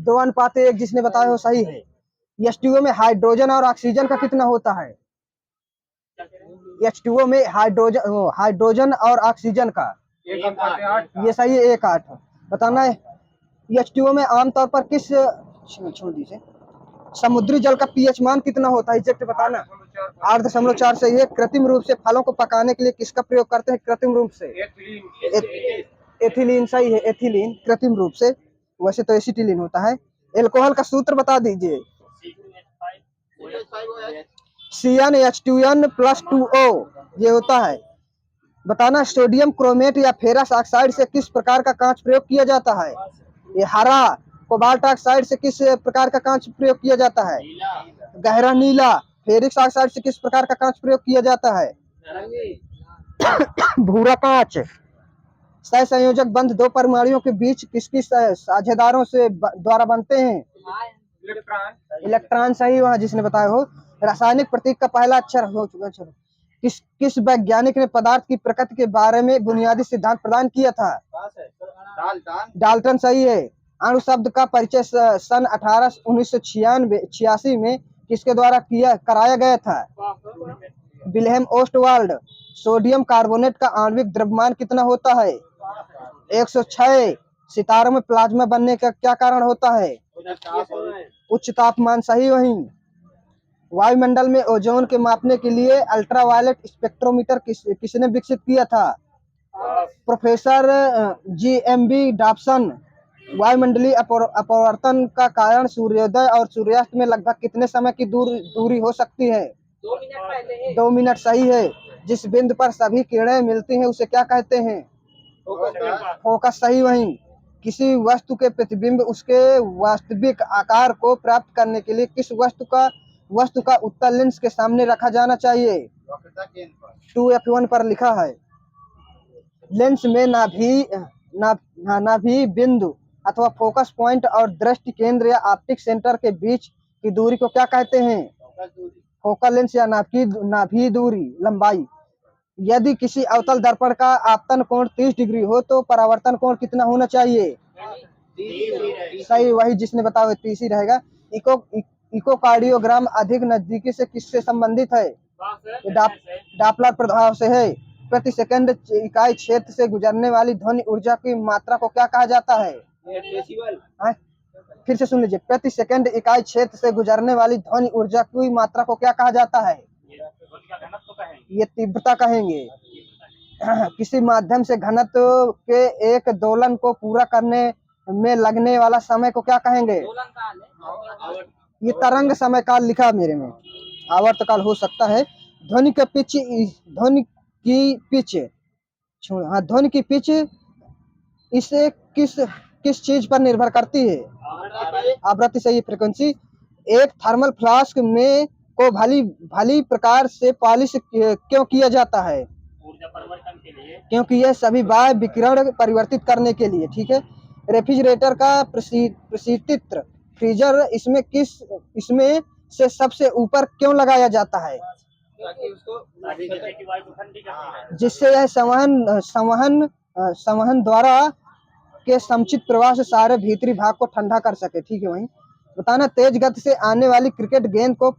2:1। जिसने बताया हो सही है। H2O में हाइड्रोजन और ऑक्सीजन का कितना होता है? H2O में हाइड्रोजन और ऑक्सीजन का ये सही है 1:8। बताना है। H2O में आमतौर पर छोड़ दीजिए। समुद्री जल का पीएच मान कितना होता है? एग्जैक्ट बताना। 8.4 सही है। कृत्रिम रूप से फलों को पकाने के लिए किसका प्रयोग करते हैं? कृत्रिम रूप से एथिलीन। सही है। एथिलीन कृत्रिम रूप से। वैसे तो एसिटिलीन होता है। एल्कोहल का सूत्र बता दीजिए। CnH2n+2O ये होता है। बताना। सोडियम क्रोमेट या फेरस ऑक्साइड से किस प्रकार का कांच प्रयोग किया जाता है? ये हरा। कोबाल्ट ऑक्साइड से किस प्रकार का कांच प्रयोग किया जाता है? गहरा नीला। फेरिक ऑक्साइड से किस प्रकार का कांच प्रयोग किया जाता है? भूरा कांच। सहसंयोजक बंध दो परमाणुओं के बीच किसकी साझेदारों से द्वारा बनते हैं? इलेक्ट्रॉन। सही वहाँ जिसने बताया हो। रासायनिक प्रतीक का पहला अक्षर हो चुका। चलो। किस वैज्ञानिक ने पदार्थ की प्रकृति के बारे में बुनियादी सिद्धांत प्रदान किया था? डाल्टन। सही है। अणु शब्द का परिचय सन 1986 में किसके द्वारा कराया गया था? Wilhelm Ostwald. सोडियम कार्बोनेट का आणविक द्रव्यमान कितना होता है? 106। सितारों में प्लाज्मा बनने का क्या कारण होता है? उच्च तापमान। सही। वहीं वायुमंडल में ओजोन के मापने के लिए अल्ट्रावायलेट स्पेक्ट्रोमीटर किसने विकसित किया था? Professor GMB Dobson. वायुमंडलीय अपवर्तन का कारण सूर्योदय और सूर्यास्त में लगभग कितने समय की दूरी हो सकती है? 2 मिनट पहले 2 मिनट सही है। जिस बिंदु पर सभी किरणें मिलती हैं उसे क्या कहते हैं? फोकस सही। वहीं किसी वस्तु के प्रतिबिंब उसके वास्तविक आकार को प्राप्त करने के लिए किस वस्तु का उत्तल लेंस के सामने रखा जाना चाहिए? 2f1 पर लिखा है। लेंस में नाभि बिंदु अथवा फोकस पॉइंट और दृष्टि केंद्र या ऑप्टिक सेंटर के बीच की दूरी को क्या कहते हैं? फोकल लेंस या नाभि दूरी लंबाई। यदि किसी अवतल दर्पण का आपतन कोण 30 डिग्री हो तो परावर्तन कोण कितना होना चाहिए? सही, वही जिसने बताया 30 ही रहेगा। इकोकार्डियोग्राम अधिक नजदीकी से किससे संबंधित है? डॉपलर प्रभाव से है। प्रति सेकंड इकाई क्षेत्र से गुजरने वाली ध्वनि ऊर्जा की मात्रा को क्या कहा जाता है? हाँ? फिर से सुन लीजिए, प्रति सेकंड इकाई क्षेत्र से गुजरने वाली ध्वनि ऊर्जा की मात्रा को क्या कहा जाता है? ये तीव्रता कहेंगे। किसी माध्यम से घनत्व के एक दोलन को पूरा करने में लगने वाला समय को क्या कहेंगे? ये तरंग समय काल लिखा मेरे में, आवर्त काल हो सकता है। ध्वनि की पिच इसे किस चीज पर निर्भर करती है? आवृत्ति सही, फ्रीक्वेंसी। एक थर्मल फ्लास्क में को भली प्रकार से पॉलिश क्यों किया जाता है? ऊर्जा परिवर्तन के लिए, क्योंकि यह सभी वायु विकिरण परिवर्तित करने के लिए। ठीक है। रेफ्रिजरेटर का प्रशीतित्र फ्रीजर इसमें से सबसे ऊपर क्यों लगाया जाता है? जिससे यह संवहन द्वारा के समुचित प्रवाह से सारे भीतरी भाग को ठंडा कर सके। ठीक है। वहीं बताना, तेज गति से आने वाली क्रिकेट गेंद को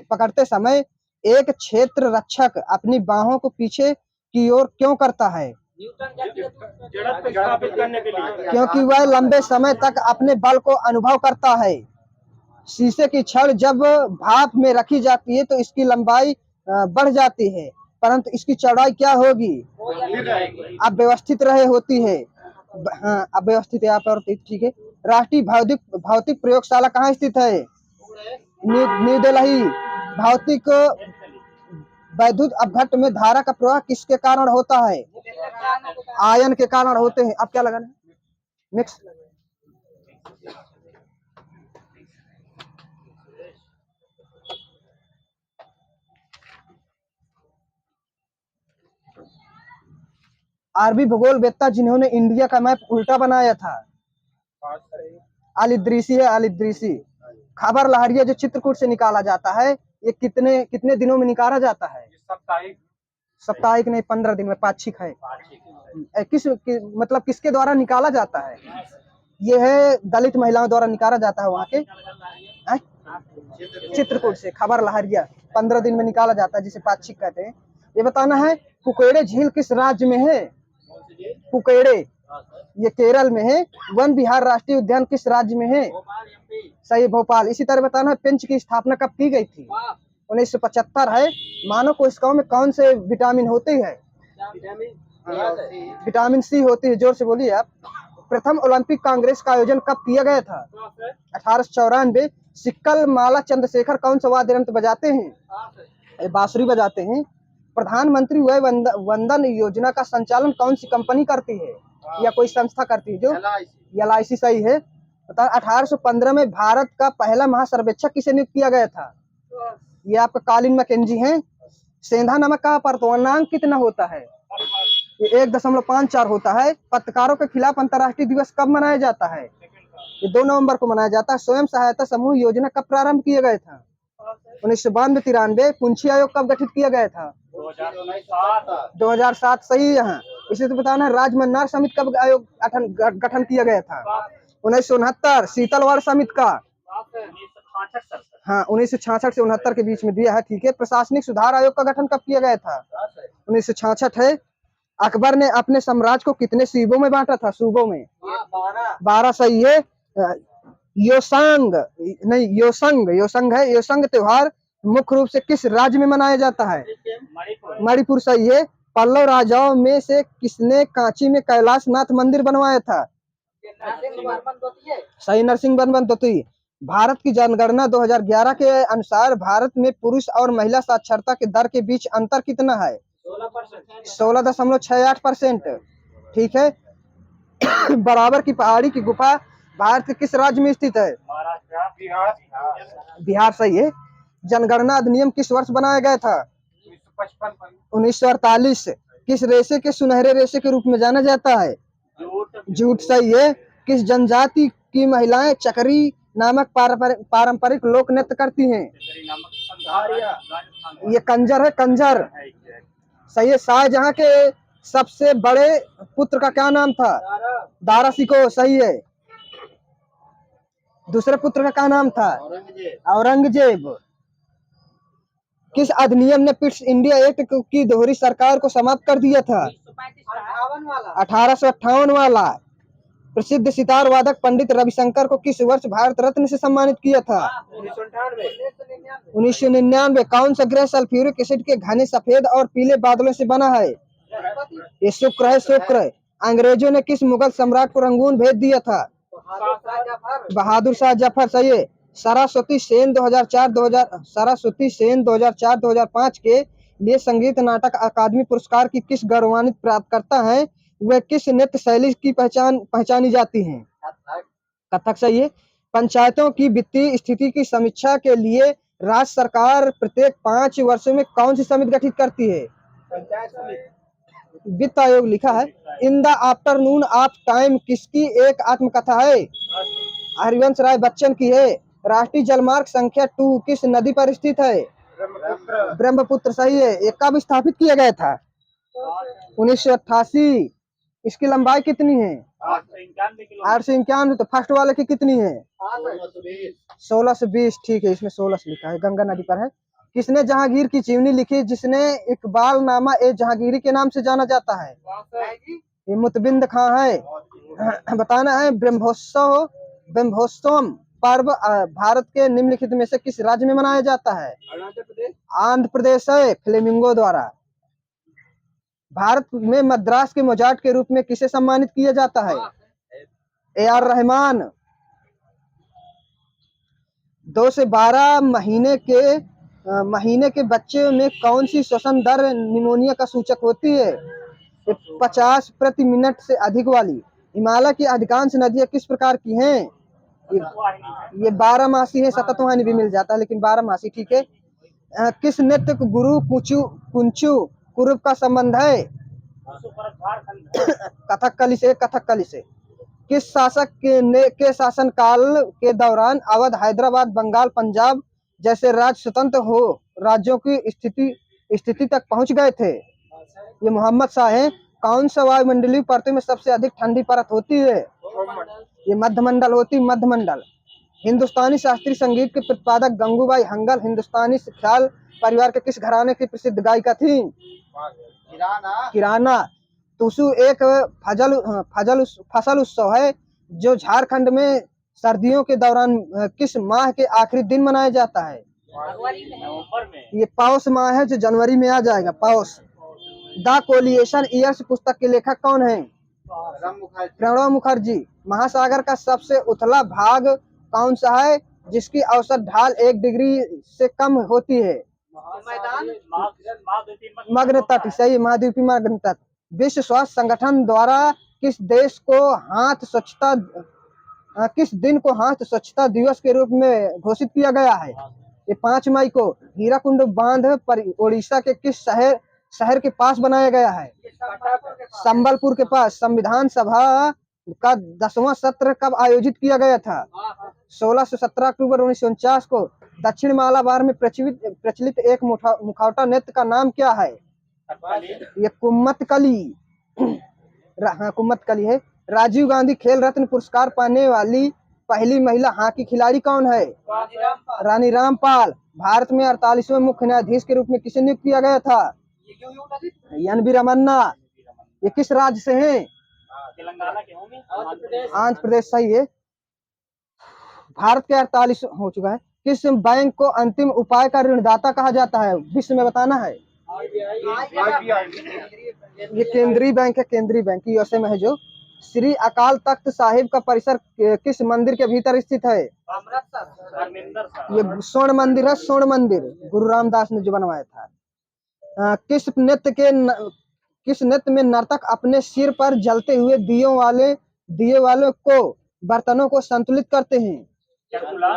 पकड़ते समय एक क्षेत्र रक्षक अपनी बाहों को पीछे की ओर क्यों करता है? जड़त्व स्थापित करने के लिए, क्योंकि वह लंबे समय तक अपने बल को अनुभव करता है। शीशे की छड़ जब भाप में रखी जाती है तो इसकी लंबाई बढ़ जाती है, परंतु इसकी चौड़ाई क्या होगी? अव्यवस्थित रहे होती है। हाँ, अव्यवस्थित यहाँ पर। ठीक है। राष्ट्रीय भौतिक प्रयोगशाला कहाँ स्थित है? न्यू दिल्ली। भौतिक वैद्युत अपघट्ट में धारा का प्रवाह किसके कारण होता है? आयन के कारण होते हैं। अब क्या लगाना है? मिक्स। आरबी भूगोलवेत्ता जिन्होंने इंडिया का मैप उल्टा बनाया था? अल-इदरीसी है, अल-इदरीसी। खबर लहरिया जो चित्रकूट से निकाला जाता है, ये कितने दिनों में निकाला जाता है? साप्ताहिक नहीं, 15 दिन में। पाक्षिक है। मतलब किसके द्वारा निकाला जाता है? ये है दलित महिलाओं द्वारा निकाला जाता है वहाँ के चित्रकूट से। खबर लहरिया 15 दिन में निकाला जाता है, जिसे पाक्षिक कहते हैं। ये बताना है, पुकेड़े झील किस राज्य में है? पुकेड़े ये केरल में है। वन विहार राष्ट्रीय उद्यान किस राज्य में है? सही, भोपाल। इसी तरह बताना है, पेंच की स्थापना कब की गई थी? 1975 है। मानव कोशिकाओं में कौन से विटामिन होती है? विटामिन सी होती है। जोर से बोलिए आप। प्रथम ओलंपिक कांग्रेस का आयोजन कब किया गया था? 1894। सिक्कल माला चंद्रशेखर कौन सा वाद्य यंत्र बजाते हैं? बांसुरी बजाते हैं। प्रधानमंत्री वय वंदन योजना का संचालन कौन सी कंपनी करती है या कोई संस्था करती है? जो LIC। सही है। 1815 में भारत का पहला महासर्वेक्षक किसे नियुक्त किया गया था? ये आपका कॉलिन मैकेंजी हैं। सेंधा नमक का अपवर्तनांक कितना होता है? ये 1.54 होता है। पत्रकारों के खिलाफ अंतर्राष्ट्रीय दिवस कब मनाया जाता है? ये 2 नवंबर को मनाया जाता है। स्वयं सहायता समूह योजना कब प्रारंभ किया गया था? 1992-93। पुंछी आयोग कब गठित किया गया था? 2007। सही है। यहाँ इसे तो बताना, राजमन्नार समिति कब आयोग गठन किया गया था? 1969। शीतलवाड़ समिति का? हाँ, 1966 से 69 के बीच में दिया है। ठीक है। प्रशासनिक सुधार आयोग का गठन कब किया गया था? 1966 है। अकबर ने अपने साम्राज्य को कितने सूबों में बांटा था? सूबों में 12। सही है। योसंग है। योसंग त्योहार मुख्य रूप से किस राज्य में मनाया जाता है? मणिपुर। सही है। पल्लव राजाओं में से किसने कांची में कैलाश नाथ मंदिर बनवाया था? सही, नरसिंह वर्मन तोती। भारत की जनगणना 2011 के अनुसार भारत में पुरुष और महिला साक्षरता के दर के बीच अंतर कितना है? 16.68%। ठीक है। बराबर की पहाड़ी की गुफा भारत के किस राज्य में स्थित है? महाराष्ट्र, बिहार, बिहार, सही है। जनगणना अधिनियम किस वर्ष बनाया गया था? 1955। 1948। किस रेशे के सुनहरे रेशे के रूप में जाना जाता है? जूट, सही है। किस जनजाति की महिलाएं चकरी नामक पारंपरिक लोक नृत्य करती हैं? ये कंजर है, कंजर, सही है। शाहजहां के सबसे बड़े पुत्र का क्या नाम था? दारा शिकोह, सही है। दूसरे पुत्र का क्या नाम था? औरंगजेब। किस अधिनियम ने पिट्स इंडिया एक्ट की दोहरी सरकार को समाप्त कर दिया था? 1858 वाला। प्रसिद्ध सितार वादक पंडित रविशंकर को किस वर्ष भारत रत्न से सम्मानित किया था? 1999। कौन सा ग्रह सल्फ्यूरिक एसिड के घने सफेद और पीले बादलों से बना है? ये शुक्र है, शुक्र। अंग्रेजों ने किस मुगल सम्राट को रंगून भेज दिया था? बहादुर शाह जफर, सही है। सरस्वती सेन 2004-2005 के लिए संगीत नाटक अकादमी पुरस्कार की किस गौरवान्वित प्राप्तकर्ता हैं? वे किस नृत्य शैली की पहचानी जाती हैं? कथक, सही है। पंचायतों की वित्तीय स्थिति की समीक्षा के लिए राज्य सरकार प्रत्येक 5 वर्षों में कौन सी समिति गठित करती है? वित्त आयोग लिखा है। In the afternoon of time किसकी एक आत्मकथा है? हरिवंश राय बच्चन की है। राष्ट्रीय जलमार्ग संख्या 2 किस नदी पर स्थित है? ब्रह्मपुत्र, सही है। ये कब स्थापित किया गया था? 1988। इसकी लंबाई कितनी है? 891। तो फर्स्ट वाले की कितनी है? 1620। ठीक है, इसमें 16 लिखा है। गंगा नदी पर है। किसने जहांगीर की जीवनी लिखी जिसने इकबाल नामा ए जहांगीरी के नाम से जाना जाता है? ये मुतबिंद खां है। बताना है ब्रह्मोत्सव पर्व भारत के निम्नलिखित में से किस राज्य में मनाया जाता है? आंध्र प्रदेश है, फ्लेमिंगो द्वारा। भारत में मद्रास के मोजार्ट के रूप में किसे सम्मानित किया जाता है? AR रहमान। 2 से 12 महीने के बच्चे में कौन सी श्वसन दर निमोनिया का सूचक होती है? 50 प्रति मिनट से अधिक वाली। हिमालय की अधिकांश नदियां किस प्रकार की हैं? ये 12 मासी है। सतत वाहिनी भी मिल जाता है, लेकिन 12 मासी, ठीक है। किस नृत्य को गुरु कुंचु कुरुप का संबंध है? कथकली से, कथकली से। किस शासक के शासन काल के दौरान अवध, हैदराबाद, बंगाल, पंजाब जैसे राज्य स्वतंत्र हो राज्यों की स्थिति तक पहुंच गए थे? ये मोहम्मद शाह है। कौन सा वायुमंडलीय परतों में सबसे अधिक ठंडी परत होती है? ये मध्यमंडल होती, मध्यमंडल। हिंदुस्तानी शास्त्रीय संगीत के प्रतिपादक गंगूबाई हंगल हिंदुस्तानी ख्याल परिवार के किस घराने की प्रसिद्ध गायिका थी? किराना। टुसु एक फसल उत्सव है जो झारखंड में सर्दियों के दौरान किस माह के आखिरी दिन मनाया जाता है? ये पौष माह है, जो जनवरी में आ जाएगा, पौष। द कोलिएशन ईयर्स पुस्तक के लेखक कौन है? प्रणब मुखर्जी। महासागर का सबसे उथला भाग कौन सा है जिसकी औसत ढाल 1 डिग्री से कम होती है? मग्न तट, सही, महाद्वीपीय मग्न तट। विश्व स्वास्थ्य संगठन द्वारा किस दिन को हाथ स्वच्छता दिवस के रूप में घोषित किया गया है? ये 5 मई को। हीराकुंड बांध ओडिशा के किस शहर के पास बनाया गया है? संबलपुर के पास। संविधान सभा का 10वां सत्र कब आयोजित किया गया था? 16 से 17 अक्टूबर 1949 को। दक्षिण मालाबार में प्रचलित एक मुखौटा नृत्य का नाम क्या है? ये कुम्मतकली। हाँ, कुम्मतकली है। राजीव गांधी खेल रत्न पुरस्कार पाने वाली पहली महिला हॉकी खिलाड़ी कौन है? रानी रामपाल। भारत में 48वें मुख्य न्यायाधीश के रूप में किसे नियुक्त किया गया था? NV रमन्ना। ये किस राज्य से हैं? तेलंगाना के होंगे। आंध्र प्रदेश, सही है। भारत के 48 हो चुका है। किस बैंक को अंतिम उपाय का ऋणदाता कहा जाता है? विश्व में बताना है। ये केंद्रीय बैंक है, केंद्रीय बैंक USA में है जो। श्री अकाल तख्त साहिब का परिसर किस मंदिर के भीतर स्थित है? धर्मेंद्र साहब। ये स्वर्ण मंदिर है, स्वर्ण मंदिर, गुरु रामदास ने जो बनवाया था। किस नृत्य में नर्तक अपने सिर पर जलते हुए दिए वाले को बर्तनों को संतुलित करते हैं? चरकुला।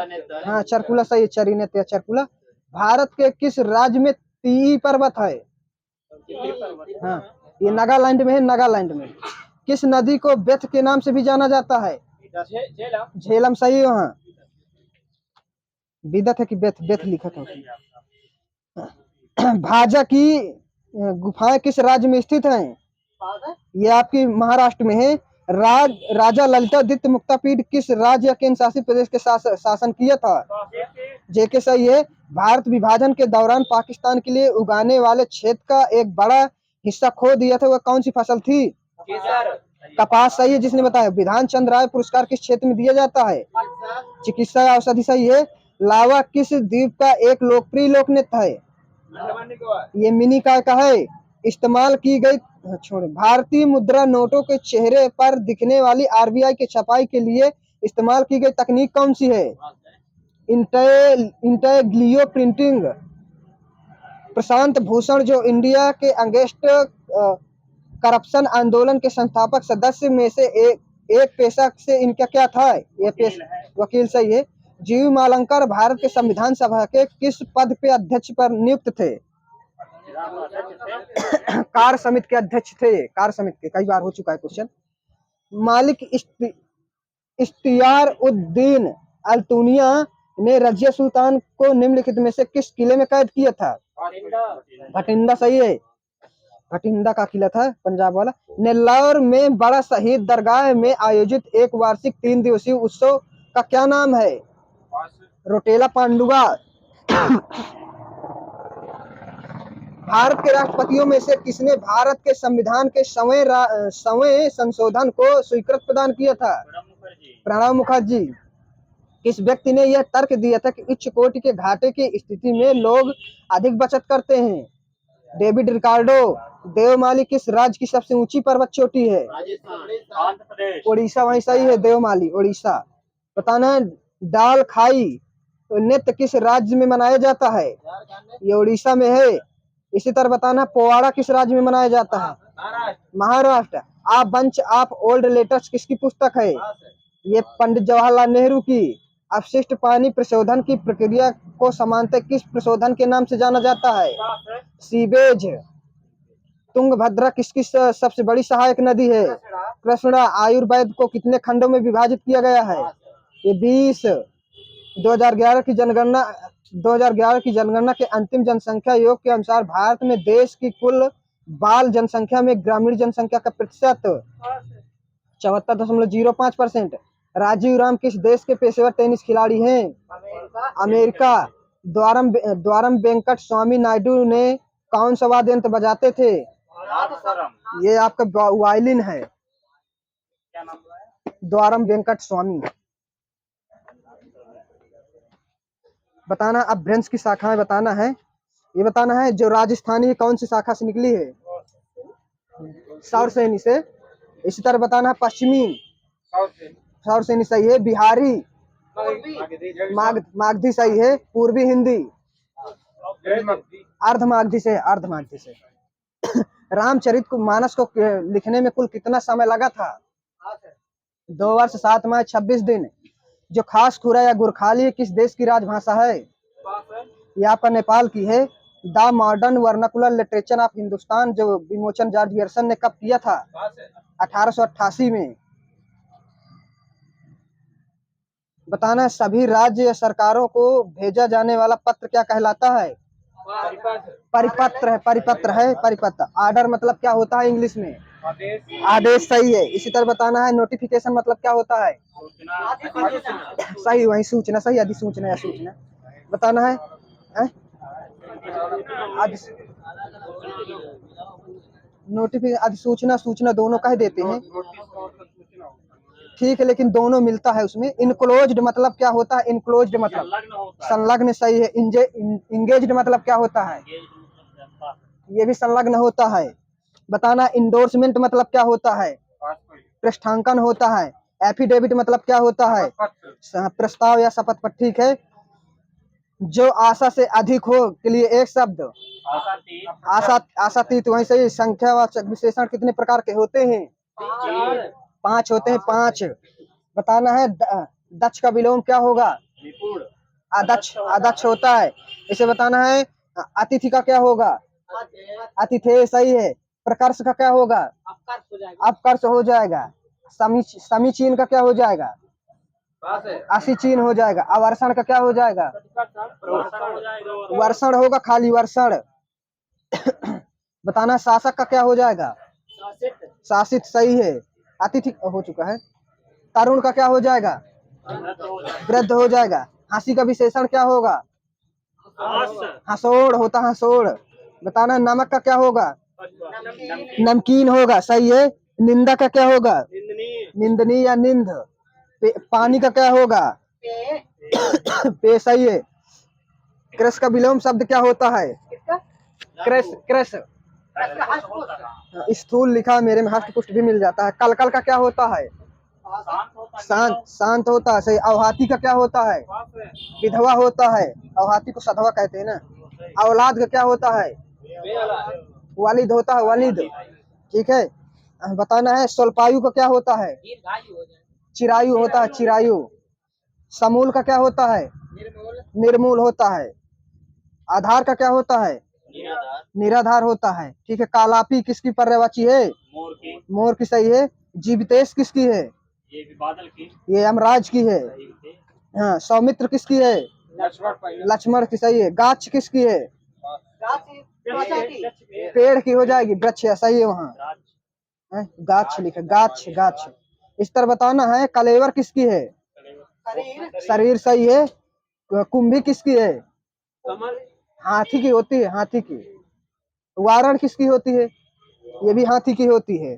हाँ, चरकुला सही है, चरी नृत्य या चरकुला। भारत के किस राज्य में तीई पर्वत है? हाँ, ये नागालैंड में है, नागालैंड में। किस नदी को बेथ के नाम से भी जाना जाता है? झेलम। झेलम सही है। वहाँ बिदत है कि बेथ, बेथ लिखा था। भाजा की गुफाएं किस राज्य में स्थित हैं? ये आपकी महाराष्ट्र में है। राजा ललितादित्य मुक्तापीड किस राज्य या केंद्र शासित प्रदेश के शासन किया था? जेके सही है। भारत विभाजन के दौरान पाकिस्तान के लिए उगाने वाले क्षेत्र का एक बड़ा हिस्सा खो दिया था, वह कौन सी फसल थी? कपास सही है, जिसने बताया। विधान चंद्र राय पुरस्कार किस क्षेत्र में दिया जाता है? चिकित्सा औषधि सही है। लावा किस द्वीप का एक लोकप्रिय लोक नृत्य है? ये मिनी का है। इस्तेमाल की गई भारतीय मुद्रा नोटों के चेहरे पर दिखने वाली आरबीआई के छपाई के लिए इस्तेमाल की गई तकनीक कौन सी है? Intaglio printing. प्रशांत भूषण जो इंडिया के अगेंस्ट करप्शन आंदोलन के संस्थापक सदस्य में से एक पेशा से इनका क्या था? ये पेशा वकील सही है। जीव मालंकर भारत के संविधान सभा के किस पद पे अध्यक्ष पर नियुक्त थे? कार्य समिति के अध्यक्ष थे। कार्य समिति के, कई बार हो चुका है क्वेश्चन। मालिक इश्तियार उद्दीन अल्तुनिया ने रजिया सुल्तान को निम्नलिखित में से किस किले में कैद किया था? भटिंडा सही है, भटिंडा का किला था, पंजाब वाला। नेल्लौर में बड़ा शहीद दरगाह में आयोजित एक वार्षिक 3 दिवसीय उत्सव का क्या नाम है? रोटेला पांडुआ। भारत के राष्ट्रपतियों में से किसने भारत के संविधान के 100वें संशोधन को स्वीकृति प्रदान किया था? प्रणब मुखर्जी। किस व्यक्ति ने यह तर्क दिया था कि उच्च कोटि के घाटे की स्थिति में लोग अधिक बचत करते हैं? David Ricardo. देवमाली किस राज्य की सबसे ऊंची पर्वत चोटी है? आंध्र प्रदेश। उड़ीसा, वहीं सही है, देवमाली उड़ीसा। बताना है डाल खाई नृत्य किस राज्य में मनाया जाता है? ये उड़ीसा में है। इसी तरह बताना पोवाड़ा किस राज्य में मनाया जाता है? महाराष्ट्र। आ बंच ऑफ ओल्ड लेटर्स किसकी पुस्तक है? ये पंडित जवाहरलाल नेहरू की। अपशिष्ट पानी प्रशोधन की प्रक्रिया को सामान्यतः किस प्रशोधन के नाम से जाना जाता है? सीवेज। तुंगभद्रा किसकी सबसे बड़ी सहायक नदी है? कृष्णा। आयुर्वेद को कितने खंडों में विभाजित किया गया है? ये 20। 2011 की जनगणना के अंतिम जनसंख्या योग के अनुसार भारत में देश की कुल बाल जनसंख्या में ग्रामीण जनसंख्या का प्रतिशत 74.05%। राजीव राम किस देश के पेशेवर टेनिस खिलाड़ी हैं? अमेरिका। द्वारम वेंकट स्वामी नायडू ने कौन सा वाद्य यंत्र बजाते थे? ये आपका वायलिन है। द्वारम वेंकट स्वामी। बताना अब भ्रंश की शाखाएं बताना है। ये बताना है जो राजस्थानी कौन सी शाखा से निकली है? सौरसेनी से। इसी तरह बताना है पश्चिमी। सौरसेनी सही है। बिहारी मागधी सही है। पूर्वी हिंदी अर्धमागधी से, अर्धमागधी से। रामचरित मानस को लिखने में कुल कितना समय लगा था? 2 वर्ष 7 माह 26 दिन। जो खास खुरा या गुरखाली किस देश की राजभाषा है? ये आपका नेपाल की है। The modern vernacular literature of Hindustan जो विमोचन जॉर्ज ग्रियर्सन ने कब किया था? 1888 में। बताना सभी राज्य या सरकारों को भेजा जाने वाला पत्र क्या कहलाता है? परिपत्र है, परिपत्र है, परिपत्र। ऑर्डर मतलब क्या होता है इंग्लिश में? आदेश सही है। इसी तरह बताना है नोटिफिकेशन मतलब क्या होता है? सही, वही सूचना सही, अधिसूचना या सूचना। बताना है नोटिफिकेशन अधिसूचना सूचना दोनों कह देते हैं, ठीक है, लेकिन दोनों मिलता है उसमें। इनक्लोज्ड मतलब क्या होता है? इनक्लोज्ड मतलब संलग्न सही है। इंगेज्ड मतलब क्या होता है? ये भी संलग्न होता है। बताना इंडोर्समेंट मतलब क्या होता है? पृष्ठांकन होता है। एफिडेविट मतलब क्या होता है? प्रस्ताव या शपथ पत्र, ठीक है। जो आशा से अधिक हो के लिए एक शब्द आशातीत। वहीं से संख्यावाचक विशेषण कितने प्रकार के होते हैं? 5 होते हैं, 5। बताना है दक्ष का विलोम क्या होगा? अदक्ष, अदक्ष होता है। इसे बताना है अतिथि का क्या होगा? अतिथे, सही है। प्रकर्ष का क्या होगा? अपकर्ष हो जाएगा। समीचीन का क्या हो जाएगा? असीचीन हो जाएगा। अवर्षण का क्या हो जाएगा? वर्षण होगा, खाली वर्षण। बताना शासक का क्या हो जाएगा? शासित, सही है। अतिथि हो चुका है। तरुण का क्या हो जाएगा? वृद्ध हो जाएगा। हंसी का विशेषण क्या होगा? हंसोड़ होता है, हंसोड़। बताना नमक का क्या होगा? नमकीन होगा, सही है। निंदा का क्या होगा? निंदनीय या निंद। पानी का क्या होगा? पे, सही है। कृष का विलोम शब्द क्या होता है? कृष, कृष। स्थूल लिखा मेरे में, हष्ट पुष्ट भी मिल जाता है। कलकल का क्या होता है? शांत, शांत होता है, सही। अवहाती का क्या होता है? विधवा होता है। अवहाती को सधवा कहते हैं ना। औलाद का क्या होता है? वालिद होता है, वालिद, ठीक है। बताना है स्वल्पायु का क्या होता है? चिरायु होता है, चिरायु। समूल का क्या होता है? निर्मूल होता है। आधार का क्या होता है? निराधार होता है, ठीक है। कालापी किसकी पर्यायवाची है? मोर की, सही है। जीवितेश किसकी है? ये यमराज की है। हाँ, सौमित्र किसकी है? लक्ष्मण की, सही है। गाछ किसकी है? पेड़ की हो जाएगी, वृक्ष, सही है। वहाँ गाछ लिखा, गाछ, गाछ। इस तरह बताना है कलेवर किसकी है? शरीर, सही है। कुंभी किसकी है? हाथी की होती है, हाथी की। वारण किसकी होती है? ये भी हाथी की होती है।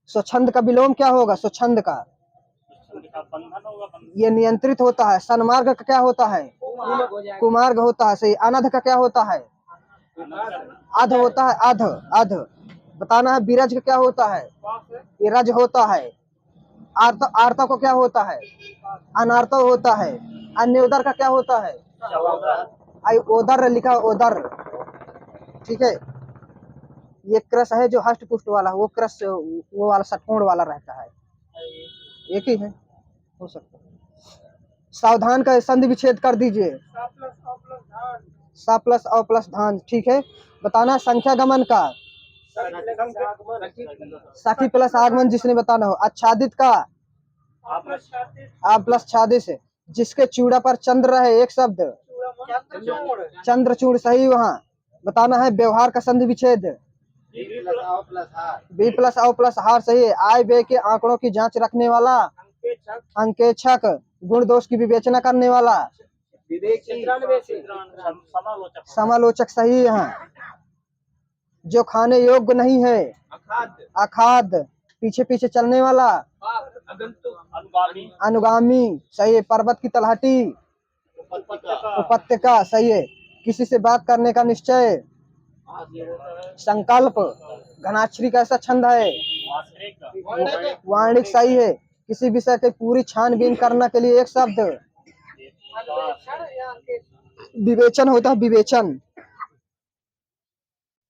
स्वच्छंद का विलोम क्या होगा? स्वच्छंद का ये नियंत्रित होता है। सन्मार्ग का क्या होता है? कुमार्ग होता है, सही। अनध का क्या होता है? अध होता है, अध, अध। बताना है बीरज का क्या होता है? ये रज होता है। आर्त, आर्ता को क्या होता है? अनार्त होता है। अन्योदर का क्या होता है? ओदर लिखा, ओदर, ठीक है। ये क्रस है जो हष्ट पुष्ट वाला, वो क्रस वो वाला षटकोण वाला रहता है। एक ही है, हो सकता है। सावधान का संधि विच्छेद कर दीजिए। सा प्लस अ प्लस धान, ठीक है। बताना संख्या गमन का सखी प्लस आगमन, जिसने बताना हो। आच्छादित का आ प्लस छादिस, जिसके चूड़ा पर चंद्र रहे, एक शब्द चंद्रचूड़, सही। वहाँ बताना है व्यवहार का संधि विच्छेद। बी प्लस औ प्लस हार, सही है। आय व्यय के आंकड़ों की जांच रखने वाला। अंकेक्षक, गुण दोष की विवेचना करने वाला। समालोचक, सही है। यहाँ जो खाने योग्य नहीं है, अखाद, पीछे पीछे चलने वाला। अनुगामी, सही है। पर्वत की तलहटी, उपत्यका, सही है। किसी से बात करने का निश्चय। संकल्प, घनाक्षरी कैसा छंद है? वाणिक, सही है। किसी विषय की पूरी छानबीन करने के लिए एक शब्द विवेचन होता है, विवेचन।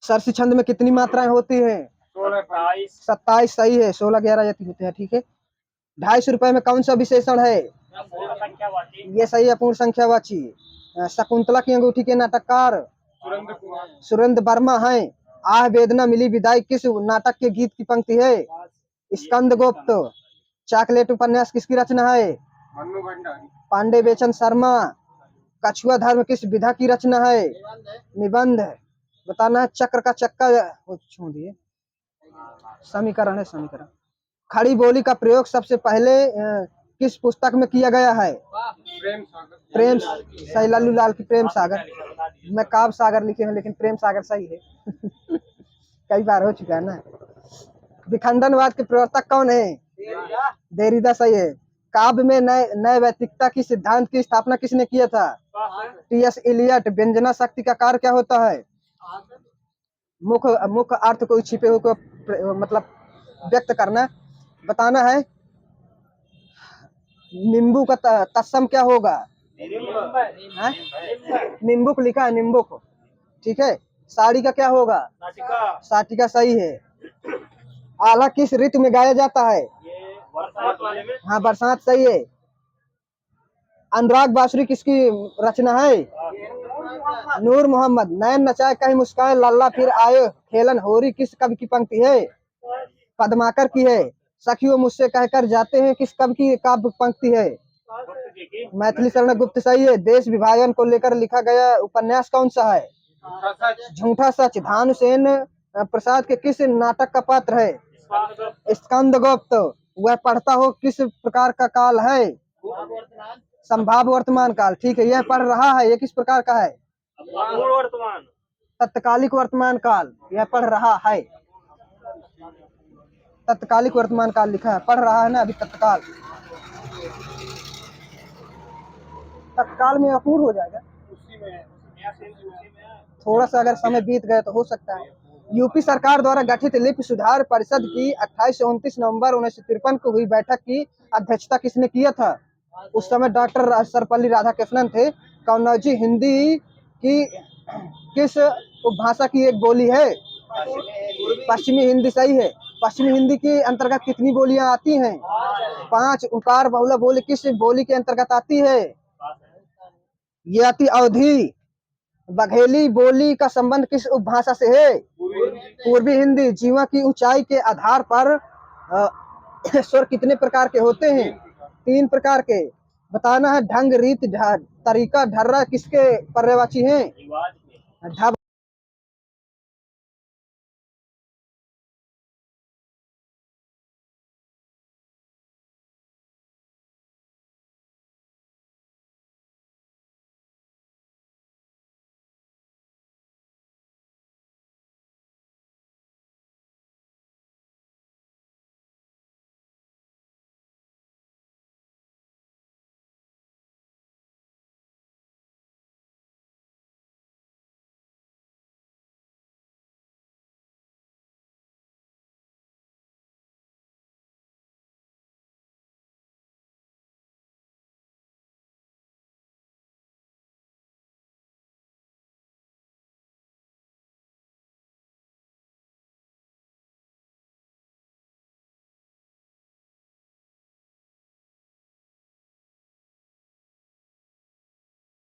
सरसी छंद में कितनी मात्राएं होती हैं? 27, सही है। 16, 11 यति होते हैं, ठीक है। 250 रुपए में कौन सा विशेषण है? ये सही है, पूर्ण संख्यावाची। शकुंतला की अंगूठी के नाटककार सुरेंद्र वर्मा हैं। आह वेदना मिली विदाई किस नाटक के गीत की पंक्ति है? स्कंद गुप्त। चॉकलेट उपन्यास किसकी रचना है? पांडे बेचन शर्मा। कछुआ धर्म किस विधा की रचना है? निबंध। बताना है चक्र का चक्का, छोड़ दिए, समीकरण है, समीकरण। खड़ी बोली का प्रयोग सबसे पहले किस पुस्तक में किया गया है? प्रेम, सही। लल्लू लाल की प्रेम सागर। मैं काव्य सागर लिखे हैं, लेकिन प्रेम सागर सही है। कई बार हो चुका है ना। विखंडनवाद के प्रवर्तक कौन है? देरिदा, सही है। काव्य में नए नैतिकता की सिद्धांत की स्थापना किसने किया था? टी.एस. इलियट। व्यंजना शक्ति का कार्य क्या होता है? मुख्य मुख्य अर्थ को छिपे हुए को मतलब व्यक्त करना। बताना है। नींबू का तत्सम क्या होगा? हैं? निम्बुक लिखा है, निम्बुक। ठीक है। साड़ी का क्या होगा? साटिका सही है। आला किस ऋतु में गाया जाता है? बरसात वाले में। हाँ, बरसात सही है। अनुराग बांसुरी किसकी रचना है? नूर मोहम्मद। नैन नचाए कहीं मुस्काए लल्ला फिर आए खेलन होरी किस कवि की पंक्ति है? पद्माकर की है। सखियों मुझसे कहकर जाते हैं किस कवि की काव्य पंक्ति है? मैथिली शरण गुप्त सही है। देश विभाजन को लेकर लिखा गया उपन्यास कौन सा है? झूठा सच। भानुसेन प्रसाद के किस नाटक का पात्र है? स्कंदगुप्त। वह पढ़ता हो किस प्रकार का काल है? संभाव्य वर्तमान काल। ठीक है। यह पढ़ रहा है, ये किस प्रकार का है? मूल वर्तमान। तत्कालिक वर्तमान काल। यह पढ़ रहा है, तत्कालिक वर्तमान काल लिखा है। पढ़ रहा है ना अभी तत्काल। तत्काल में अपूर्ण हो जाएगा। थोड़ा सा अगर समय बीत गया तो हो सकता है। यूपी सरकार द्वारा गठित लिपि सुधार परिषद की 28 से 29 नवंबर 1953 को हुई बैठक की अध्यक्षता किसने किया था? उस समय डॉक्टर सर्वपल्ली राधाकृष्णन थे। कन्नौजी हिंदी की किस उपभाषा की एक बोली है? पश्चिमी हिंदी सही है। पश्चिमी हिंदी के अंतर्गत कितनी बोलियां आती हैं? 5। उकार बहुला बोली किस बोली के अंतर्गत आती है? ये आती अवधी। बघेली बोली का संबंध किस उपभाषा से है? पूर्वी हिंदी। जीवा की ऊंचाई के आधार पर स्वर कितने प्रकार के होते हैं? 3 प्रकार के। बताना है। ढंग, रीत, तरीका, ढर्रा किसके पर्यायवाची हैं?